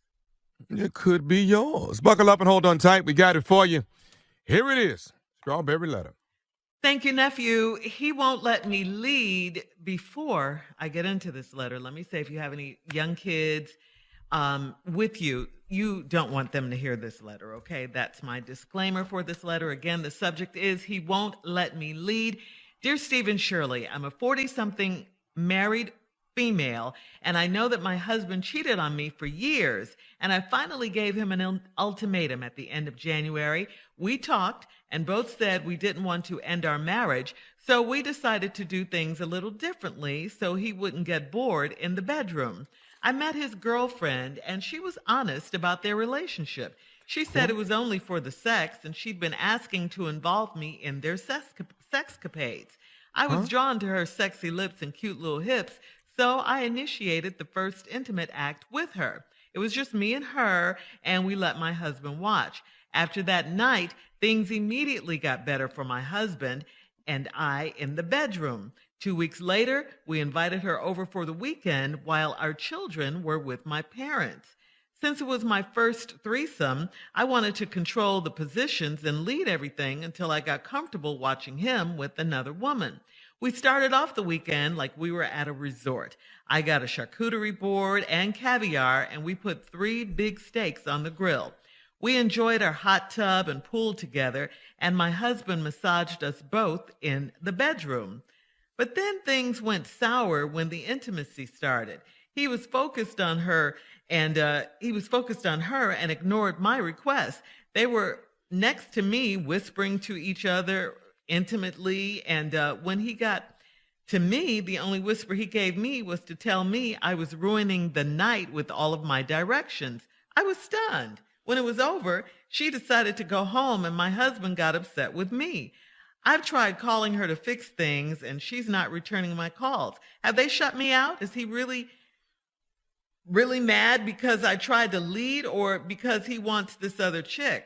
It could be yours. Buckle up and hold on tight. We got it for you. Here it is. Strawberry Letter.
Thank you, nephew. He won't let me lead. Before I get into this letter, let me say, if you have any young kids with you, you don't want them to hear this letter, okay? That's my disclaimer for this letter. Again, the subject is, he won't let me lead. Dear Steve and Shirley, I'm a 40-something married female, and I know that my husband cheated on me for years, and I finally gave him an ultimatum at the end of January. We talked and both said we didn't want to end our marriage, so we decided to do things a little differently so he wouldn't get bored in the bedroom. I met his girlfriend, and she was honest about their relationship. She said it was only for the sex, and she'd been asking to involve me in their sexcapades. I was drawn to her sexy lips and cute little hips, so I initiated the first intimate act with her. It was just me and her, and we let my husband watch. After that night, things immediately got better for my husband and I in the bedroom. 2 weeks later, we invited her over for the weekend while our children were with my parents. Since it was my first threesome, I wanted to control the positions and lead everything until I got comfortable watching him with another woman. We started off the weekend like we were at a resort. I got a charcuterie board and caviar, and we put 3 big steaks on the grill. We enjoyed our hot tub and pool together, and my husband massaged us both in the bedroom. But then things went sour when the intimacy started. He was focused on her and ignored my requests. They were next to me, whispering to each other intimately, and when he got to me, the only whisper he gave me was to tell me I was ruining the night with all of my directions. I was stunned. When it was over, she decided to go home, and my husband got upset with me. I've tried calling her to fix things, and she's not returning my calls. Have they shut me out? Is he really mad because I tried to lead, or because he wants this other chick?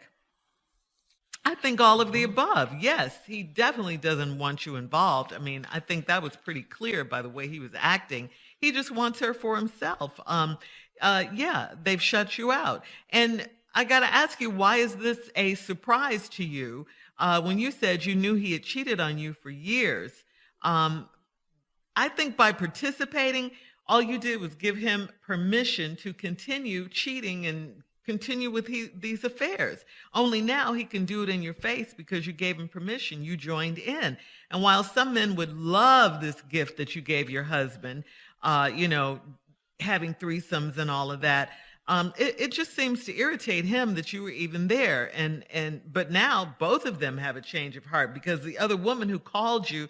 I think all of the above. Yes, he definitely doesn't want you involved. I mean, I think that was pretty clear by the way he was acting. He just wants her for himself. Yeah, they've shut you out. And I got to ask you, why is this a surprise to you when you said you knew he had cheated on you for years? I think by participating, all you did was give him permission to continue cheating and continue with these affairs. Only now he can do it in your face because you gave him permission. You joined in. And while some men would love this gift that you gave your husband, having threesomes and all of that, It just seems to irritate him that you were even there. But now both of them have a change of heart because the other woman who called you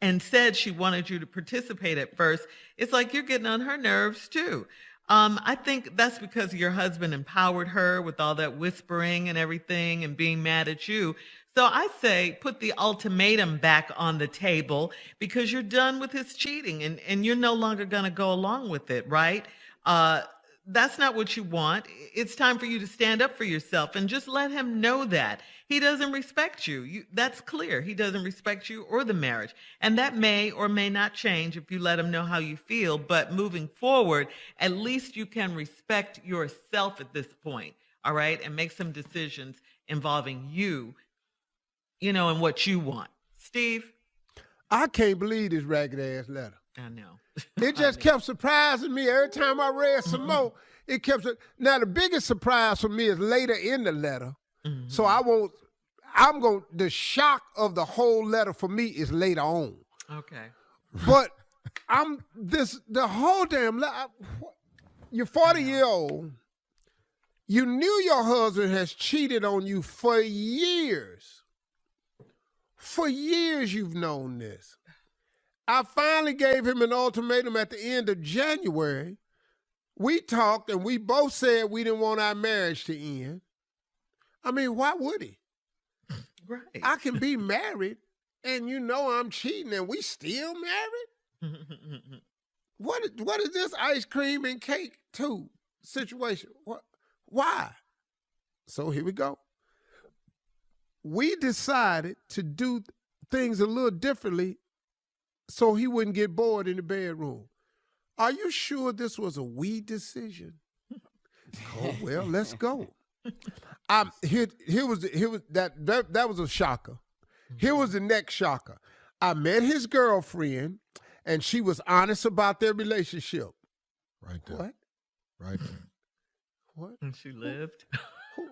and said she wanted you to participate at first, it's like you're getting on her nerves too. I think that's because your husband empowered her with all that whispering and everything and being mad at you. So I say put the ultimatum back on the table because you're done with his cheating and you're no longer going to go along with it, right? That's not what you want. It's time for you to stand up for yourself and just let him know that. He doesn't respect you. That's clear. He doesn't respect you or the marriage. And that may or may not change if you let him know how you feel. But moving forward, at least you can respect yourself at this point, all right? And make some decisions involving you, and what you want. Steve?
I can't believe this ragged-ass letter.
I know.
It just kept surprising me every time I read some more. It kept. Now the biggest surprise for me is later in the letter. Mm-hmm. So the shock of the whole letter for me is later on.
Okay.
But the whole damn letter. You're 40-year-old. You knew your husband has cheated on you for years. For years you've known this. I finally gave him an ultimatum at the end of January. We talked and we both said we didn't want our marriage to end. I mean, why would he?
Right.
I can be married and I'm cheating and we still married? What is this ice cream and cake too situation? Why? So here we go. We decided to do things a little differently so he wouldn't get bored in the bedroom. Are you sure this was a we decision? Oh, well, let's go. Here was that was a shocker. Here was the next shocker. I met his girlfriend, and she was honest about their relationship.
Right there.
What?
Right there.
What?
And she lived.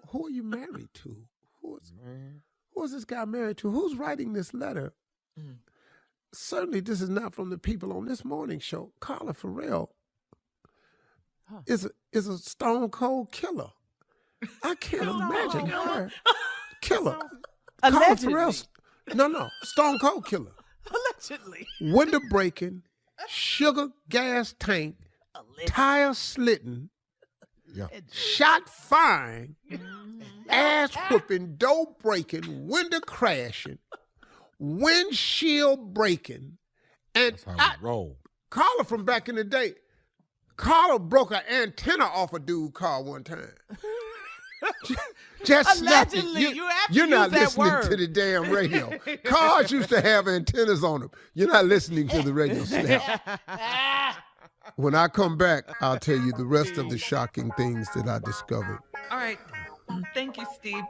Who are you married to? Who is this guy married to? Who's writing this letter? Mm. Certainly this is not from the people on this morning show. Carla Farrell is a stone cold killer. I can't imagine her. Killer. Carla Farrell. No. Stone cold killer.
Allegedly.
Window breaking, sugar gas tank, tire slitting, shot firing, ass whooping, door breaking, window crashing, windshield breaking, and
roll.
Carla from back in the day, Carla broke an antenna off a dude's car one time. Just
allegedly,
you're not listening to the damn radio. Cars used to have antennas on them. You're not listening to the radio snap. When I come back, I'll tell you the rest of the shocking things that I discovered.
All right. Thank you, Steve.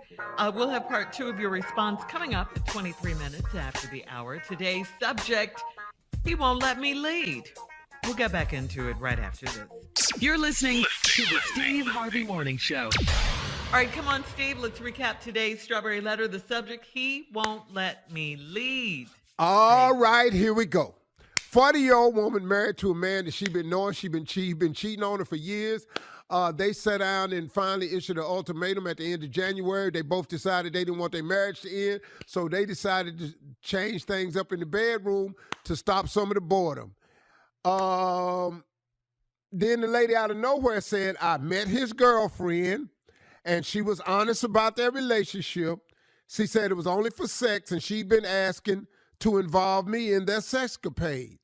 We'll have part 2 of your response coming up at 23 minutes after the hour. Today's subject, he won't let me lead. We'll get back into it right after this. You're listening to the Steve Harvey Morning Show. All right, come on, Steve. Let's recap today's Strawberry Letter. The subject, he won't let me lead.
All right, here we go. 40-year-old woman married to a man that she been knowing, he been cheating on her for years. They sat down and finally issued an ultimatum at the end of January. They both decided they didn't want their marriage to end, so they decided to change things up in the bedroom to stop some of the boredom. Then the lady out of nowhere said, I met his girlfriend, and she was honest about their relationship. She said it was only for sex, and she'd been asking to involve me in their sexcapades.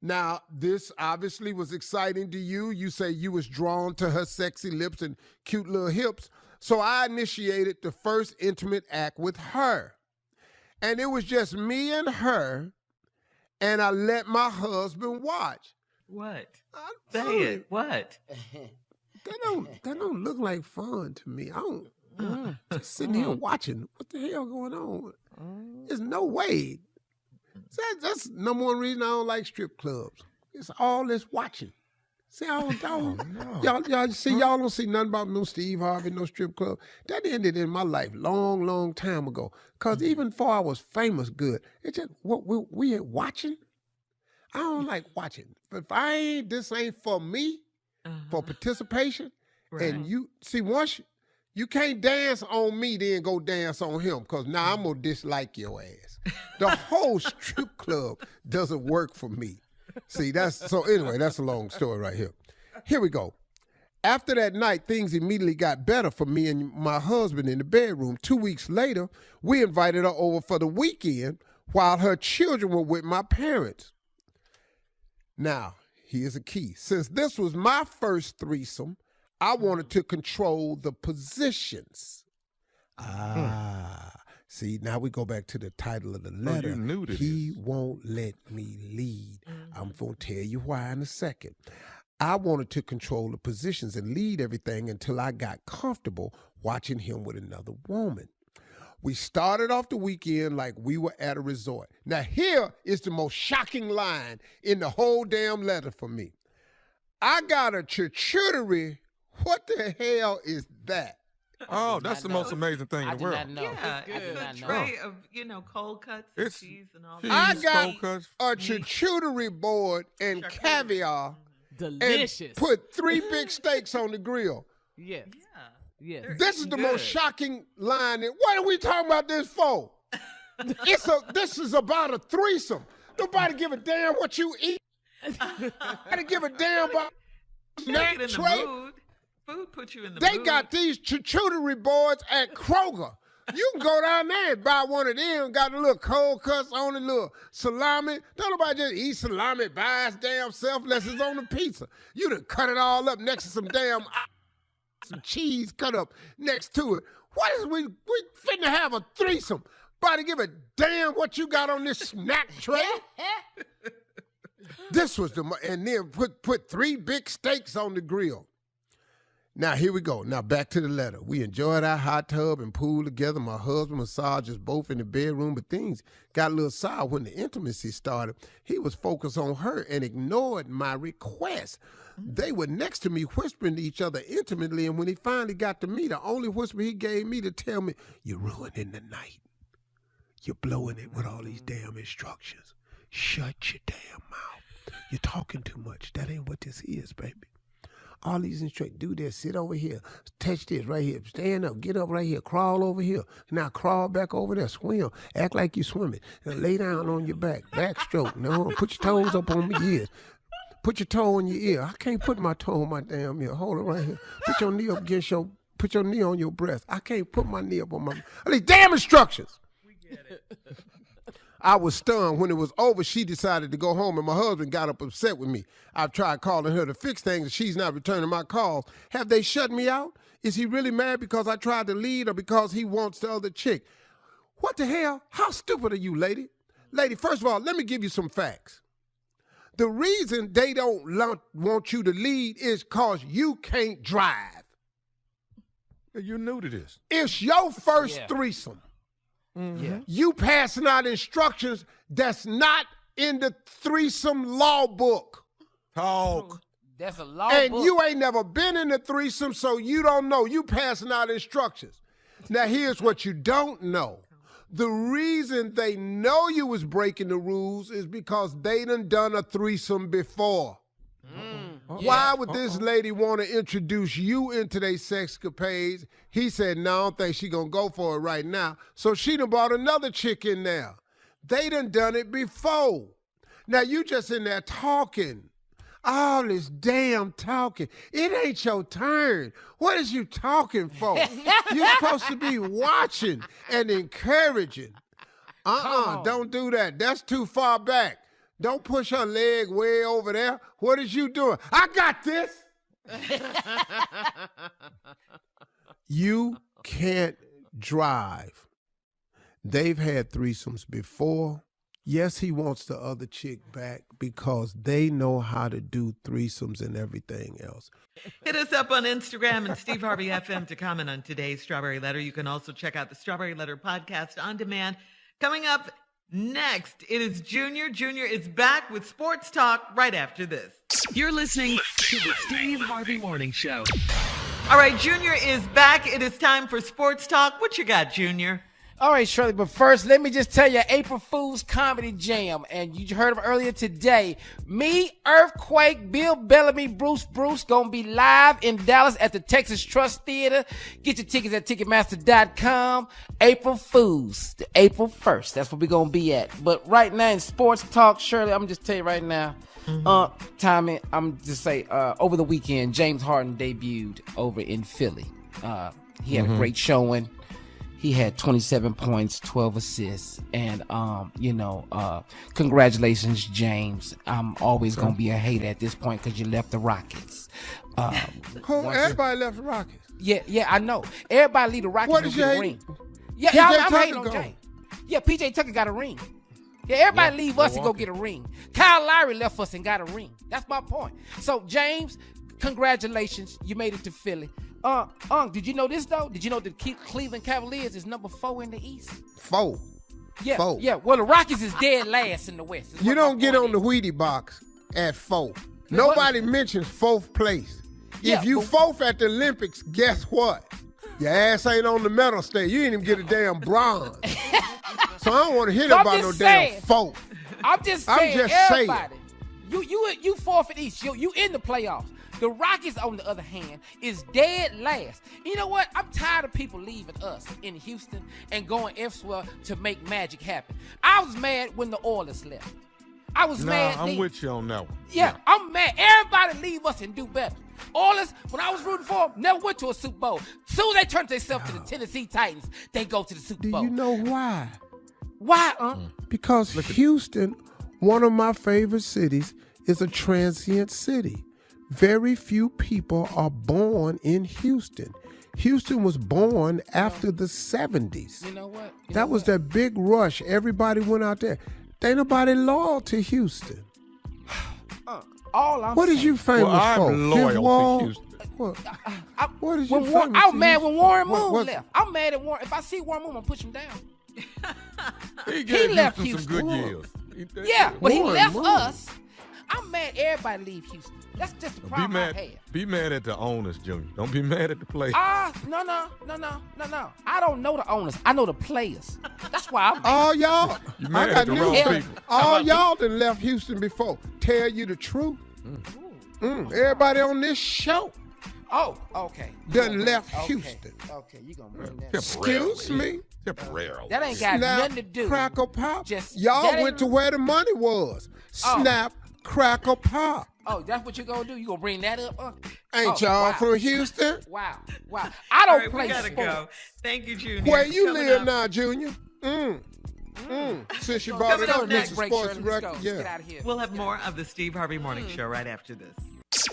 Now, this obviously was exciting to you. You say you was drawn to her sexy lips and cute little hips. So I initiated the first intimate act with her. And it was just me and her, and I let my husband watch.
What? Say it. What?
That don't look like fun to me. I don't just sitting here watching. What the hell going on? There's no way. That's number one reason I don't like strip clubs. It's all this watching. See, y'all don't see nothing about no Steve Harvey, no strip club. That ended in my life long time ago. Cause even before I was famous good, it's just what we ain't watching. I don't like watching. But if this ain't for me, for participation, And you see, once you can't dance on me, then go dance on him, because now I'm going to dislike your ass. The whole strip club doesn't work for me. See, so anyway, that's a long story right here. Here we go. After that night, things immediately got better for me and my husband in the bedroom. 2 weeks later, we invited her over for the weekend while her children were with my parents. Now, here's a key. Since this was my first threesome, I wanted to control the positions. See, now we go back to the title of the letter.
You knew this.
He won't let me lead. I'm going to tell you why in a second. I wanted to control the positions and lead everything until I got comfortable watching him with another woman. We started off the weekend like we were at a resort. Now, here is the most shocking line in the whole damn letter for me. I got a charcuterie. What the hell is that?
Oh, that's the most amazing thing in the world.
Yeah, it's a tray of, cold cuts and cheese and all that.
I got a charcuterie board and caviar.
Delicious.
And put 3 big steaks on the grill.
Yes. Yeah. Yes.
This is the most shocking line. What are we talking about this for? This is about a threesome. Nobody give a damn what you eat. Nobody give a damn about snack tray.
Food puts you in the
mood. They got these charcuterie boards at Kroger. You can go down there and buy one of them. Got a little cold cuts on it, little salami. Don't nobody just eat salami by its damn self unless it's on the pizza. You done cut it all up next to some cheese cut up next to it. What is we finna have a threesome? Body give a damn what you got on this snack tray. This was and then put 3 big steaks on the grill. Now, here we go. Now, back to the letter. We enjoyed our hot tub and pool together. My husband massaged us both in the bedroom, but things got a little sour when the intimacy started. He was focused on her and ignored my request. They were next to me whispering to each other intimately, and when he finally got to me, the only whisper he gave me to tell me, "You're ruining the night. You're blowing it with all these damn instructions. Shut your damn mouth. You're talking too much. That ain't what this is, baby. All these instructions, do this, sit over here, touch this right here, stand up, get up right here, crawl over here. Now crawl back over there, swim, act like you're swimming. Now lay down on your back, backstroke. Now put your toes up on my ears. Put your toe on your ear. I can't put my toe on my damn ear. Hold it right here. Put your knee up against put your knee on your breast. I can't put my knee up on my, these damn instructions. We get it. I was stunned. When it was over, she decided to go home, and my husband got up upset with me. I've tried calling her to fix things, and she's not returning my calls. Have they shut me out? Is he really mad because I tried to lead or because he wants the other chick? What the hell? How stupid are you, lady? Lady, first of all, let me give you some facts. The reason they don't want you to lead is because you can't drive.
You're new to this.
It's your first threesome.
Mm-hmm.
Yeah. You passing out instructions that's not in the threesome law book.
Talk.
That's a law
and
book.
You ain't never been in the threesome, so you don't know. You passing out instructions. Now, here's what you don't know. The reason they know you was breaking the rules is because they done a threesome before. Why would this lady want to introduce you into their sexcapades? He said, no, I don't think she going to go for it right now. So she done brought another chick in there. They done it before. Now you just in there talking. All this damn talking. It ain't your turn. What is you talking for? You're supposed to be watching and encouraging. Don't do that. That's too far back. Don't push her leg way over there. What is you doing? I got this. You can't drive. They've had threesomes before. Yes, he wants the other chick back because they know how to do threesomes and everything else.
Hit us up on Instagram and Steve Harvey FM to comment on today's Strawberry Letter. You can also check out the Strawberry Letter podcast on demand. Coming up next, it is Junior. Junior is back with Sports Talk right after this.
You're listening to the Steve Harvey Morning Show.
All right, Junior is back. It is time for Sports Talk. What you got, Junior?
All right, Shirley, but first, let me just tell you, April Fool's Comedy Jam, and you heard of it earlier today. Me, Earthquake, Bill Bellamy, Bruce, gonna be live in Dallas at the Texas Trust Theater. Get your tickets at Ticketmaster.com. April Fool's, April 1st. That's what we're gonna be at. But right now in sports talk, Shirley, I'm just tell you right now, Tommy, I'm just say, over the weekend, James Harden debuted over in Philly. He had a great showing. He had 27 points, 12 assists, and congratulations, James. I'm always gonna be a hater at this point because you left the Rockets.
Everybody left the Rockets.
Yeah, I know. Everybody leave the Rockets.
What is
your ring? Yeah, I'm hating on James. Yeah, PJ Tucker got a ring. Yeah, everybody leave us and go get a ring. Kyle Lowry left us and got a ring. That's my point. So, James, congratulations. You made it to Philly. Did you know this, though? Did you know the Cleveland Cavaliers is number 4 in the East?
4.
Yeah,
4.
Yeah. Well, the Rockets is dead last in the West.
You don't get on the Wheatie box at 4. Nobody mentions 4th place. If you 4th at the Olympics, guess what? Your ass ain't on the medal stage. You ain't even get a damn bronze. So I don't want to hear about no damn 4th.
I'm just saying, everybody. You 4th at East. You in the playoffs. The Rockets, on the other hand, is dead last. You know what? I'm tired of people leaving us in Houston and going elsewhere to make magic happen. I was mad when the Oilers left. I was mad.
I'm with you on that one.
Yeah, I'm mad. Everybody leave us and do better. Oilers, when I was rooting for them, never went to a Super Bowl. Soon as they turned themselves to the Tennessee Titans, they go to the Super Bowl.
Do you know why?
Why,
Because Houston, one of my favorite cities, is a transient city. Very few people are born in Houston. Houston was born after the 70s.
You know what?
That was that big rush. Everybody went out there. Ain't nobody loyal to Houston. What is you famous for?
I'm loyal to Houston.
What is you famous for?
I'm mad when Warren Moon left. I'm mad at Warren. If I see Warren Moon, I'm going to push him down.
He left
Houston.
Some good years.
Yeah, but he left us. I'm mad everybody leave Houston. That's just the problem I had.
Be mad at the owners, Junior. Don't be mad at the players.
No. I don't know the owners. I know the players. That's why I'm mad.
All y'all,
you mad at the wrong people.
All y'all done left Houston before. Tell you the truth. Everybody on this show.
Oh, okay.
Done left Houston.
Okay, you gonna bring that.
Excuse me.
Temporarily.
That ain't got nothing to do.
Crackle pop. Y'all went to where the money was. Snap, crackle pop.
Oh, that's what you gonna do? You gonna bring that up?
Ain't y'all from Houston?
Wow. I don't play
we gotta
sports.
go. Thank you, Junior.
Where you
Coming
live
up.
now, Junior? Since you brought it up,
Next
Mr.
break,
Sports
Shirley. Let's go.
Director.
Let's get out of here.
We'll have more of the Steve Harvey Morning Show right after this.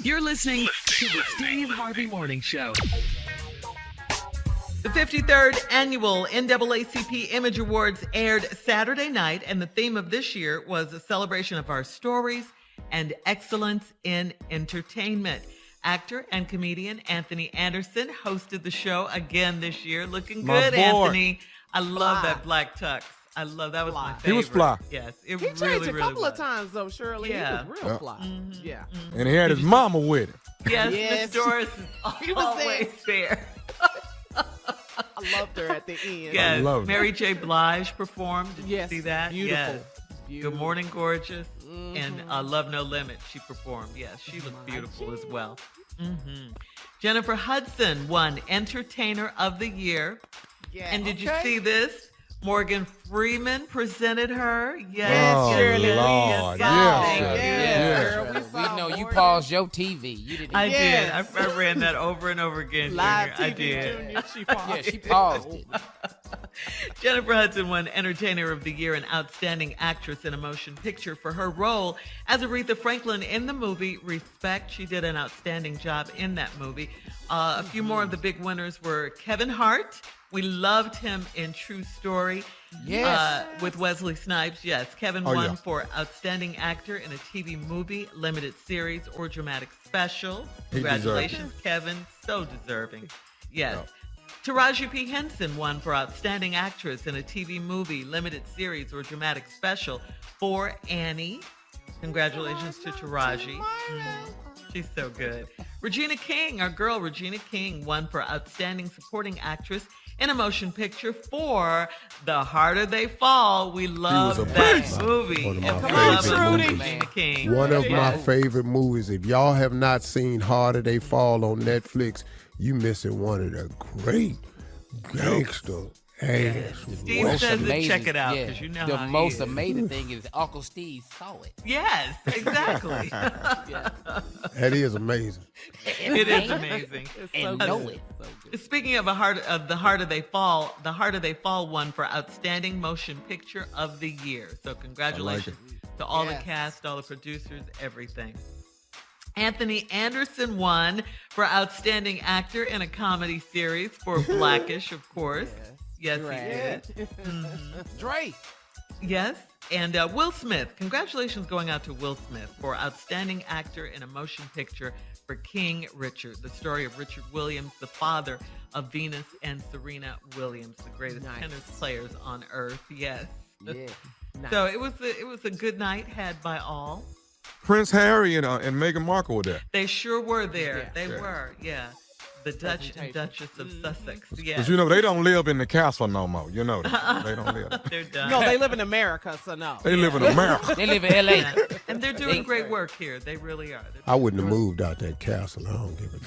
You're listening to the Steve Harvey Morning Show.
The 53rd annual NAACP Image Awards aired Saturday night, and the theme of this year was a celebration of our stories and excellence in entertainment. Actor and comedian Anthony Anderson hosted the show again this year. Looking good, Anthony. I love that black tux. I love that. Was my favorite.
He was fly.
Yes,
He
really,
changed a
really
couple
was.
of times though, Shirley.
Yeah.
He was real fly. Yeah.
And he had his mama with him.
Yes,
Yes.
Miss Doris is
He was
always there.
I loved her at the end.
Yes,
love
Mary J. Blige performed. Did
Yes,
you see that?
beautiful.
Yes.
Beautiful.
Good Morning Gorgeous and Love No Limit. She performed. Yes, she looked beautiful as well. Jennifer Hudson won Entertainer of the Year.
Yeah.
And did you see this? Morgan Freeman presented her. Yes,
Oh,
yes,
Lord.
yes,
Yes.
thank you.
Yes.
Girl, we
We
saw
know you
Morgan.
paused your TV. You didn't.
I
Yes.
did. I ran that over and over again.
Live
Junior.
TV
I did.
Junior. She paused.
Yeah, she paused it.
Jennifer Hudson won Entertainer of the Year and Outstanding Actress in a Motion Picture for her role as Aretha Franklin in the movie Respect. She did an outstanding job in that movie. A few more of the big winners were Kevin Hart. We loved him in True Story.
Yes.
With Wesley Snipes. Yes, Kevin won for Outstanding Actor in a TV movie, limited series, or dramatic special. Congratulations, Kevin. So deserving. Yes. Taraji P. Henson won for Outstanding Actress in a TV movie, limited series, or dramatic special for Annie. Congratulations to Taraji. She's so good. Regina King, our girl Regina King, won for Outstanding Supporting Actress in a motion picture for The Harder They Fall. We love that movie.
One of my
And we
favorite
love
movies.
Regina King.
One of my favorite movies. If y'all have not seen Harder They Fall on Netflix, you missing one of the great gangster ass.
Steve says to check it out because you know
the
how he
most
is.
amazing thing is Uncle Steve saw it.
Yes, exactly.
That is amazing.
It is amazing.
And know it.
Speaking of The Harder They Fall, The Harder They Fall won for Outstanding Motion Picture of the Year. So congratulations to all the cast, all the producers, everything. Anthony Anderson won for Outstanding Actor in a Comedy Series for Blackish, of course. Yes, he did.
Dre.
Yes. And Will Smith. Congratulations going out to Will Smith for Outstanding Actor in a Motion Picture for King Richard, the story of Richard Williams, the father of Venus and Serena Williams, the greatest tennis players on earth. Yes.
Yeah.
So it was a good night had by all.
Prince Harry and Meghan Markle were there.
They sure were there. They were, the Dutch and Duchess of Sussex. Yeah.
Because, you know, they don't live in the castle no more. You know that. They don't live.
They're done.
No, they live in America, so no.
They live in America.
They live in L.A.
Yeah. And they're doing great work here. They really are.
I wouldn't have moved out that castle. I don't give a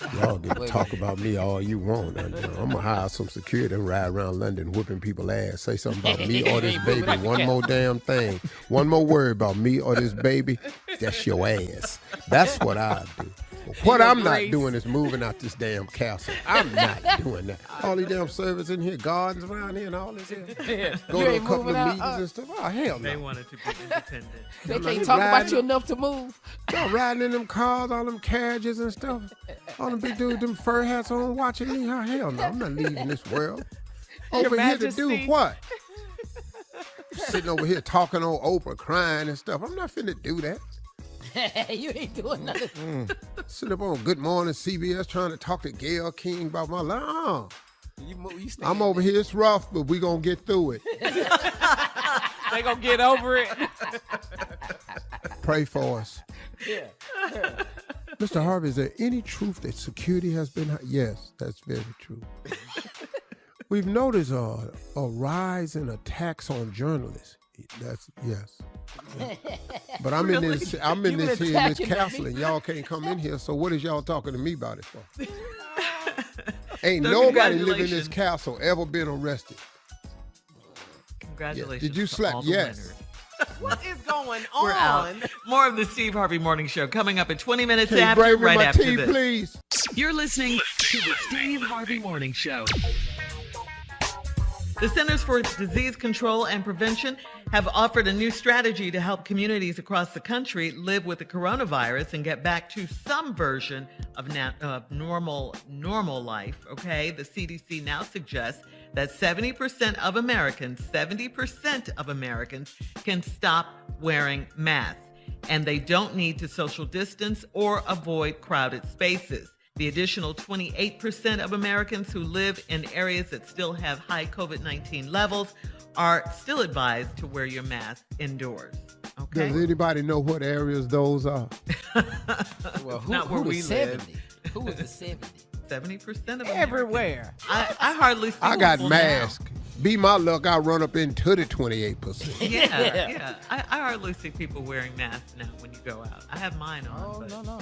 damn. Y'all can talk about me all you want. I'm going to hire some security and ride around London whipping people's ass. Say something about me or this baby. One more damn thing. One more word about me or this baby. That's your ass. That's what I do. What I'm not doing is moving out this damn castle. I'm not doing that. All these damn servants in here, gardens around here and all this here. Go to a couple of meetings and stuff. Oh, hell no.
They wanted to be independent.
They can't talk about you enough to move.
Y'all riding in them cars, all them carriages and stuff. All them big dudes, them fur hats on, watching me. Oh, hell no, I'm not leaving this world. Over here to do what? Sitting over here talking on Oprah, crying and stuff. I'm not finna do that.
You ain't doing nothing.
Sit up on Good Morning CBS trying to talk to Gayle King about my life. Oh. I'm over here. It's rough, but we gonna get through it.
They gonna get over it.
Pray for us.
Yeah.
Mr. Harvey, is there any truth that security has been? Yes, that's very true. We've noticed a rise in attacks on journalists. That's yes. But I'm in this castle and y'all can't come in here. So what is y'all talking to me about it for? Ain't nobody living in this castle ever been arrested.
Congratulations.
Did you slap? Yes.
What is going on?
We're out. More of the Steve Harvey Morning Show coming up in 20 minutes
Can you
after,
bring me
right
my
after
tea,
this.
please?
You're listening to the Steve Harvey Morning Show.
The Centers for Disease Control and Prevention have offered a new strategy to help communities across the country live with the coronavirus and get back to some version of normal life, okay? The CDC now suggests that 70% of Americans can stop wearing masks, and they don't need to social distance or avoid crowded spaces. The additional 28% of Americans who live in areas that still have high COVID-19 levels are still advised to wear your mask indoors. Okay.
Does anybody know what areas those are?
Well,
Not where we live.
70? Who was the 70?
70% of
Everywhere.
I hardly see
I got
people
masked. Be my luck, I run up into the 28%.
now. Yeah. I hardly see people wearing masks now when you go out. I have mine on.
No.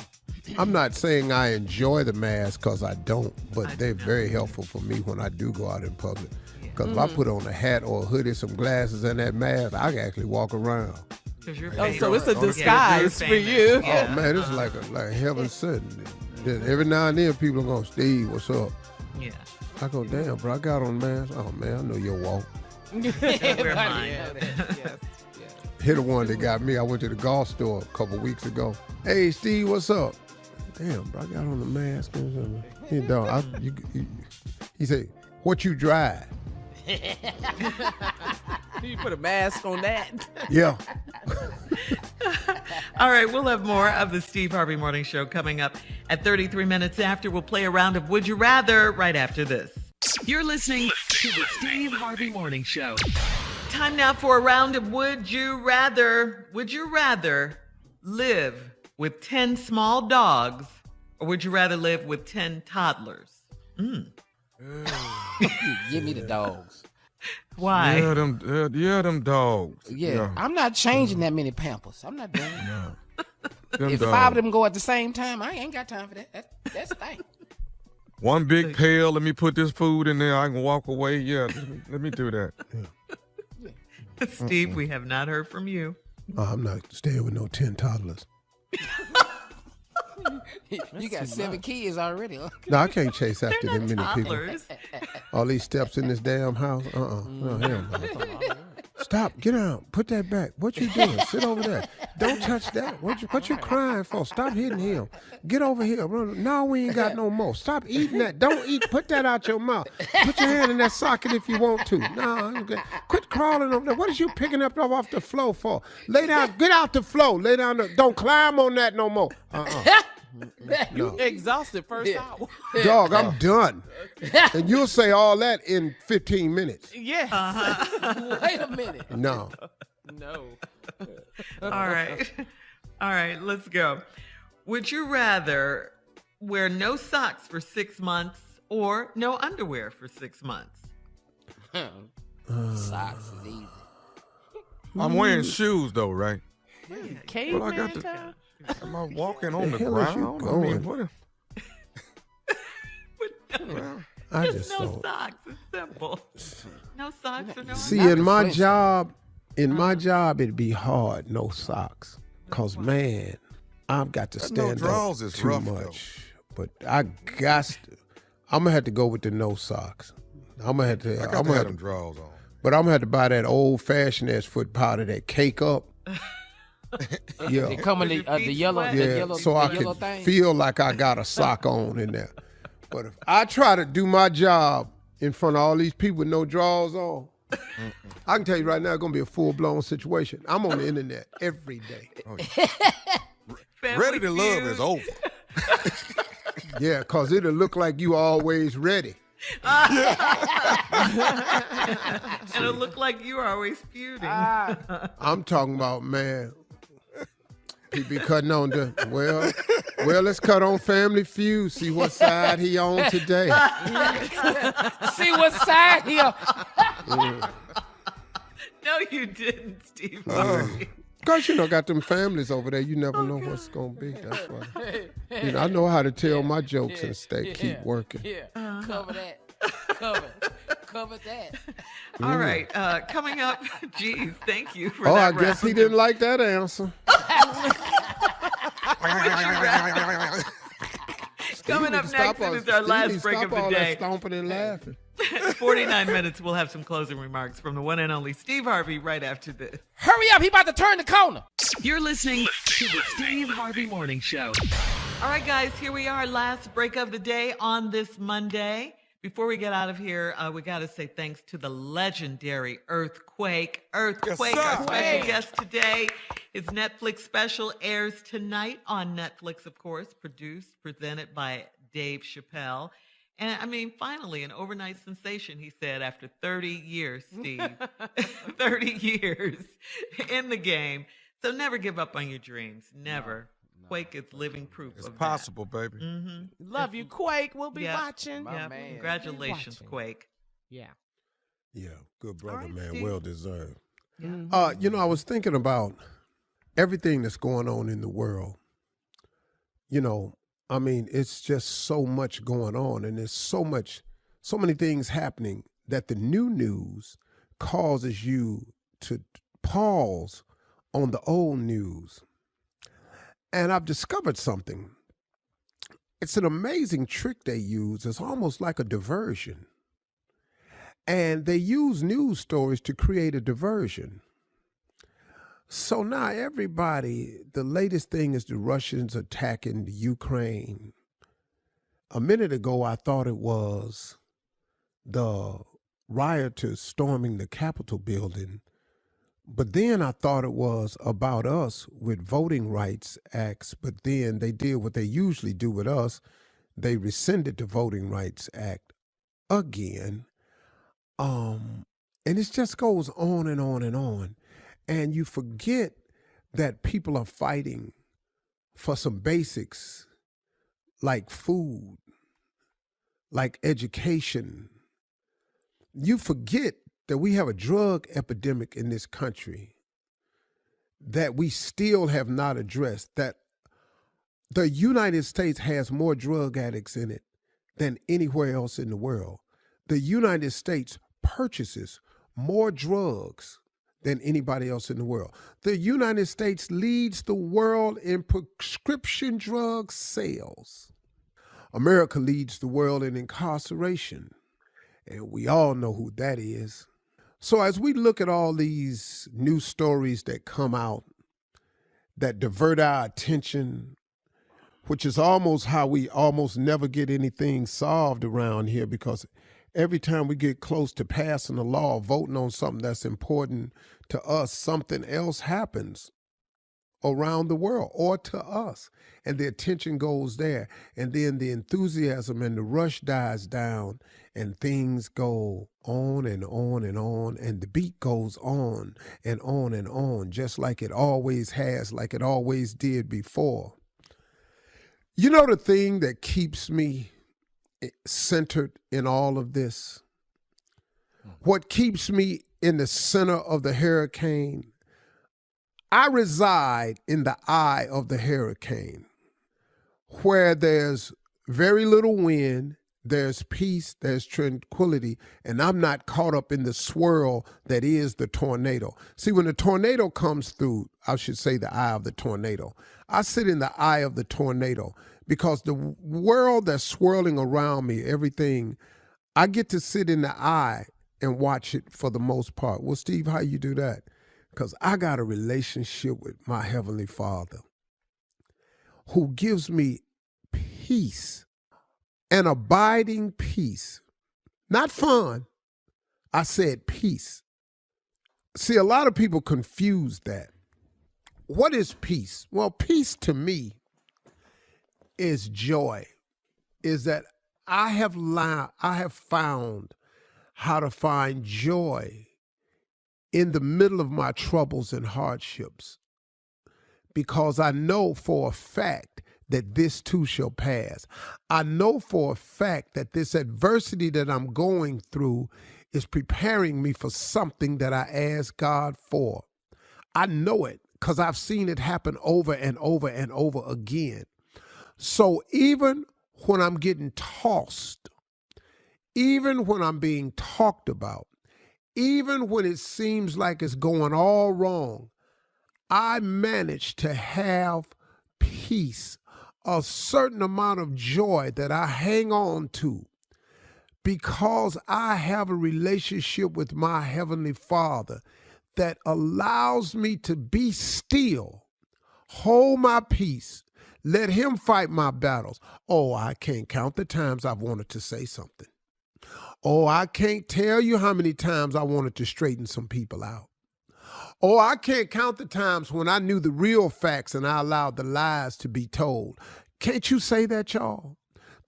I'm not saying I enjoy the mask because I don't, but they're very helpful for me when I do go out in public. Because if I put on a hat or a hoodie, some glasses, and that mask, I can actually walk around.
So it's a disguise for you.
Yeah.
Oh man, it's like heaven sent. Then every now and then people are going, Steve, what's up?
Yeah.
I go, damn, bro, I got on the mask. Oh man, I know your walk.
Wear mine.
Yes.
Hit the one that got me. I went to the golf store a couple weeks ago. Hey, Steve, what's up? Damn, bro, I got on the mask. He, dog, he said, what you drive?
You put a mask on that?
Yeah.
All right, we'll have more of the Steve Harvey Morning Show coming up at 33 minutes after. We'll play a round of Would You Rather right after this.
You're listening to the Steve Harvey Morning Show.
Time now for a round of Would You Rather. Would you rather live with 10 small dogs, or would you rather live with 10 toddlers?
Give me the dogs.
Why?
Yeah, them dogs.
Yeah, I'm not changing that many Pampers. I'm not doing it.
No. Them
If
dogs.
5 of them go at the same time, I ain't got time for that. That's the thing.
One big pail, let me put this food in there, I can walk away. Yeah, let me do that.
Steve, we have not heard from you.
I'm not staying with no 10 toddlers.
You got 7 kids already. Huh?
No, I can't chase after
They're
them
not
many people.
toddlers.
All these steps in this damn house. No, hell no. Stop. Get out. Put that back. What you doing? Sit over there. Don't touch that. What you crying for? Stop hitting him. Get over here. No, we ain't got no more. Stop eating that. Don't eat. Put that out your mouth. Put your hand in that socket if you want to. No, quit crawling over there. What is you picking up off the floor for? Lay down. Get out the floor. Lay down. Don't climb on that no more.
You exhausted first hour.
Dog, I'm done. And you'll say all that in 15 minutes.
Yes.
Wait a minute.
No.
No.
All right, let's go. Would you rather wear no socks for 6 months or no underwear for 6 months?
Socks is easy.
I'm wearing shoes though, right?
Caveman
Well, I got to.
time?
Am I walking on the
hell is you
ground? I
going?
mean, what?
I
Just
just
no
don't.
socks. It's simple. No socks or no
See,
underwear.
in my job, it'd be hard, no socks. Because, man, I've got to
That
stand
no draws
up
is
too
rough,
much. But I'm going to have to go with the no socks. I'm going to have to.
I got to have them draws on.
But I'm going to have to buy that old-fashioned ass foot powder, that cake up. Yeah.
They come in the yellow,
Yeah,
the yellow,
so
the
I
yellow
can
thing.
feel like I got a sock on in there. But if I try to do my job in front of all these people with no drawers on, I can tell you right now, it's going to be a full-blown situation. I'm on the internet every day.
Ready to love is over.
Yeah, because it'll look like you always ready.
And it'll look like you are always feuding.
I'm talking about, man, he be cutting on the, well, let's cut on Family Feud, see what side he on today.
See what side he on.
No, you didn't, Steve.
Because, got them families over there, you never know what's going to be. That's why. I know how to tell my jokes and keep working.
Yeah, cover that. Cover that.
All right, coming up, geez, thank you for
Oh,
that
I guess he
round.
didn't like that answer.
Coming up next, it is our last break of the day.
Stomping and laughing.
49 minutes, we'll have some closing remarks from the one and only Steve Harvey right after this.
Hurry up, he about to turn the corner.
You're listening to the Steve Harvey Morning Show.
All right, guys, here we are, last break of the day on this Monday. Before we get out of here, we got to say thanks to the legendary Earthquake. Earthquake,
Yes, sir.
our special guest today. His Netflix special airs tonight on Netflix, of course, presented by Dave Chappelle. And I mean, finally, an overnight sensation, he said, after 30 years, Steve. 30 years in the game. So never give up on your dreams. Never. Quake is living proof
It's
of
possible, baby.
that. Mm-hmm.
Love you, Quake. We'll be
Yeah.
watching.
My
Yeah,
man.
congratulations,
Watching.
Quake.
Yeah.
Yeah, good brother,
right,
man.
Steve.
Well deserved.
Yeah.
I was thinking about everything that's going on in the world. It's just so much going on, and there's so many things happening that the new news causes you to pause on the old news. And I've discovered something. It's an amazing trick they use. It's almost like a diversion. And they use news stories to create a diversion. So now the latest thing is the Russians attacking the Ukraine. A minute ago, I thought it was the rioters storming the Capitol building. But then I thought it was about us with voting rights acts. But then they did what they usually do with us. They rescinded the Voting Rights Act again. And it just goes on and on and on. And you forget that people are fighting for some basics like food, like education, you forget that we have a drug epidemic in this country that we still have not addressed, that the United States has more drug addicts in it than anywhere else in the world. The United States purchases more drugs than anybody else in the world. The United States leads the world in prescription drug sales. America leads the world in incarceration, and we all know who that is. So as we look at all these new stories that come out that divert our attention, which is almost how we almost never get anything solved around here, because every time we get close to passing a law or voting on something that's important to us, something else happens around the world or to us, and the attention goes there, and then the enthusiasm and the rush dies down, and things go on and on and on, and the beat goes on and on and on, just like it always has, like it always did before. You know the thing that keeps me centered in all of this? What keeps me in the center of the hurricane? I reside in the eye of the hurricane, where there's very little wind, there's peace, there's tranquility, and I'm not caught up in the swirl that is the tornado. See, when the tornado comes through, I should say the eye of the tornado, I sit in the eye of the tornado because the world that's swirling around me, everything, I get to sit in the eye and watch it for the most part. Well, Steve, how you do that? Because I got a relationship with my Heavenly Father who gives me peace, an abiding peace. Not fun. I said peace. See, a lot of people confuse that. What is peace? Well, peace to me is joy, is that I have found how to find joy in the middle of my troubles and hardships, because I know for a fact that this too shall pass. I know for a fact that this adversity that I'm going through is preparing me for something that I asked God for. I know it because I've seen it happen over and over and over again. So even when I'm getting tossed, even when I'm being talked about, even when it seems like it's going all wrong, I manage to have peace, a certain amount of joy that I hang on to, because I have a relationship with my Heavenly Father that allows me to be still, hold my peace, let Him fight my battles. Oh, I can't count the times I've wanted to say something. Oh, I can't tell you how many times I wanted to straighten some people out. Oh, I can't count the times when I knew the real facts and I allowed the lies to be told. Can't you say that, y'all?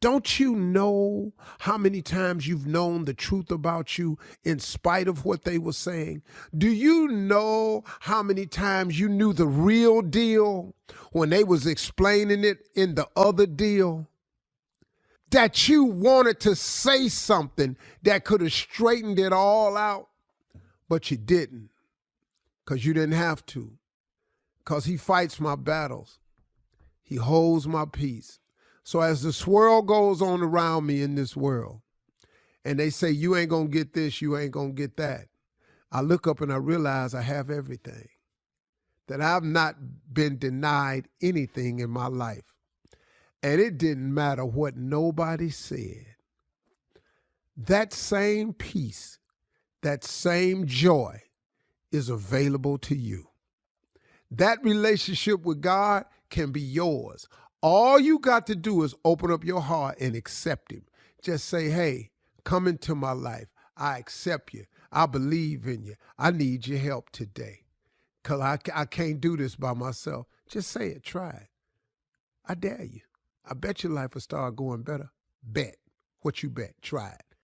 Don't you know how many times you've known the truth about you in spite of what they were saying? Do you know how many times you knew the real deal when they was explaining it in the other deal? That you wanted to say something that could have straightened it all out, but you didn't, because you didn't have to, because He fights my battles. He holds my peace. So as the swirl goes on around me in this world, and they say, you ain't going to get this, you ain't going to get that, I look up and I realize I have everything, that I've not been denied anything in my life. And it didn't matter what nobody said. That same peace, that same joy is available to you. That relationship with God can be yours. All you got to do is open up your heart and accept Him. Just say, hey, come into my life. I accept you. I believe in you. I need your help today, because I can't do this by myself. Just say it. Try it. I dare you. I bet your life will start going better. Bet. What you bet? Try it.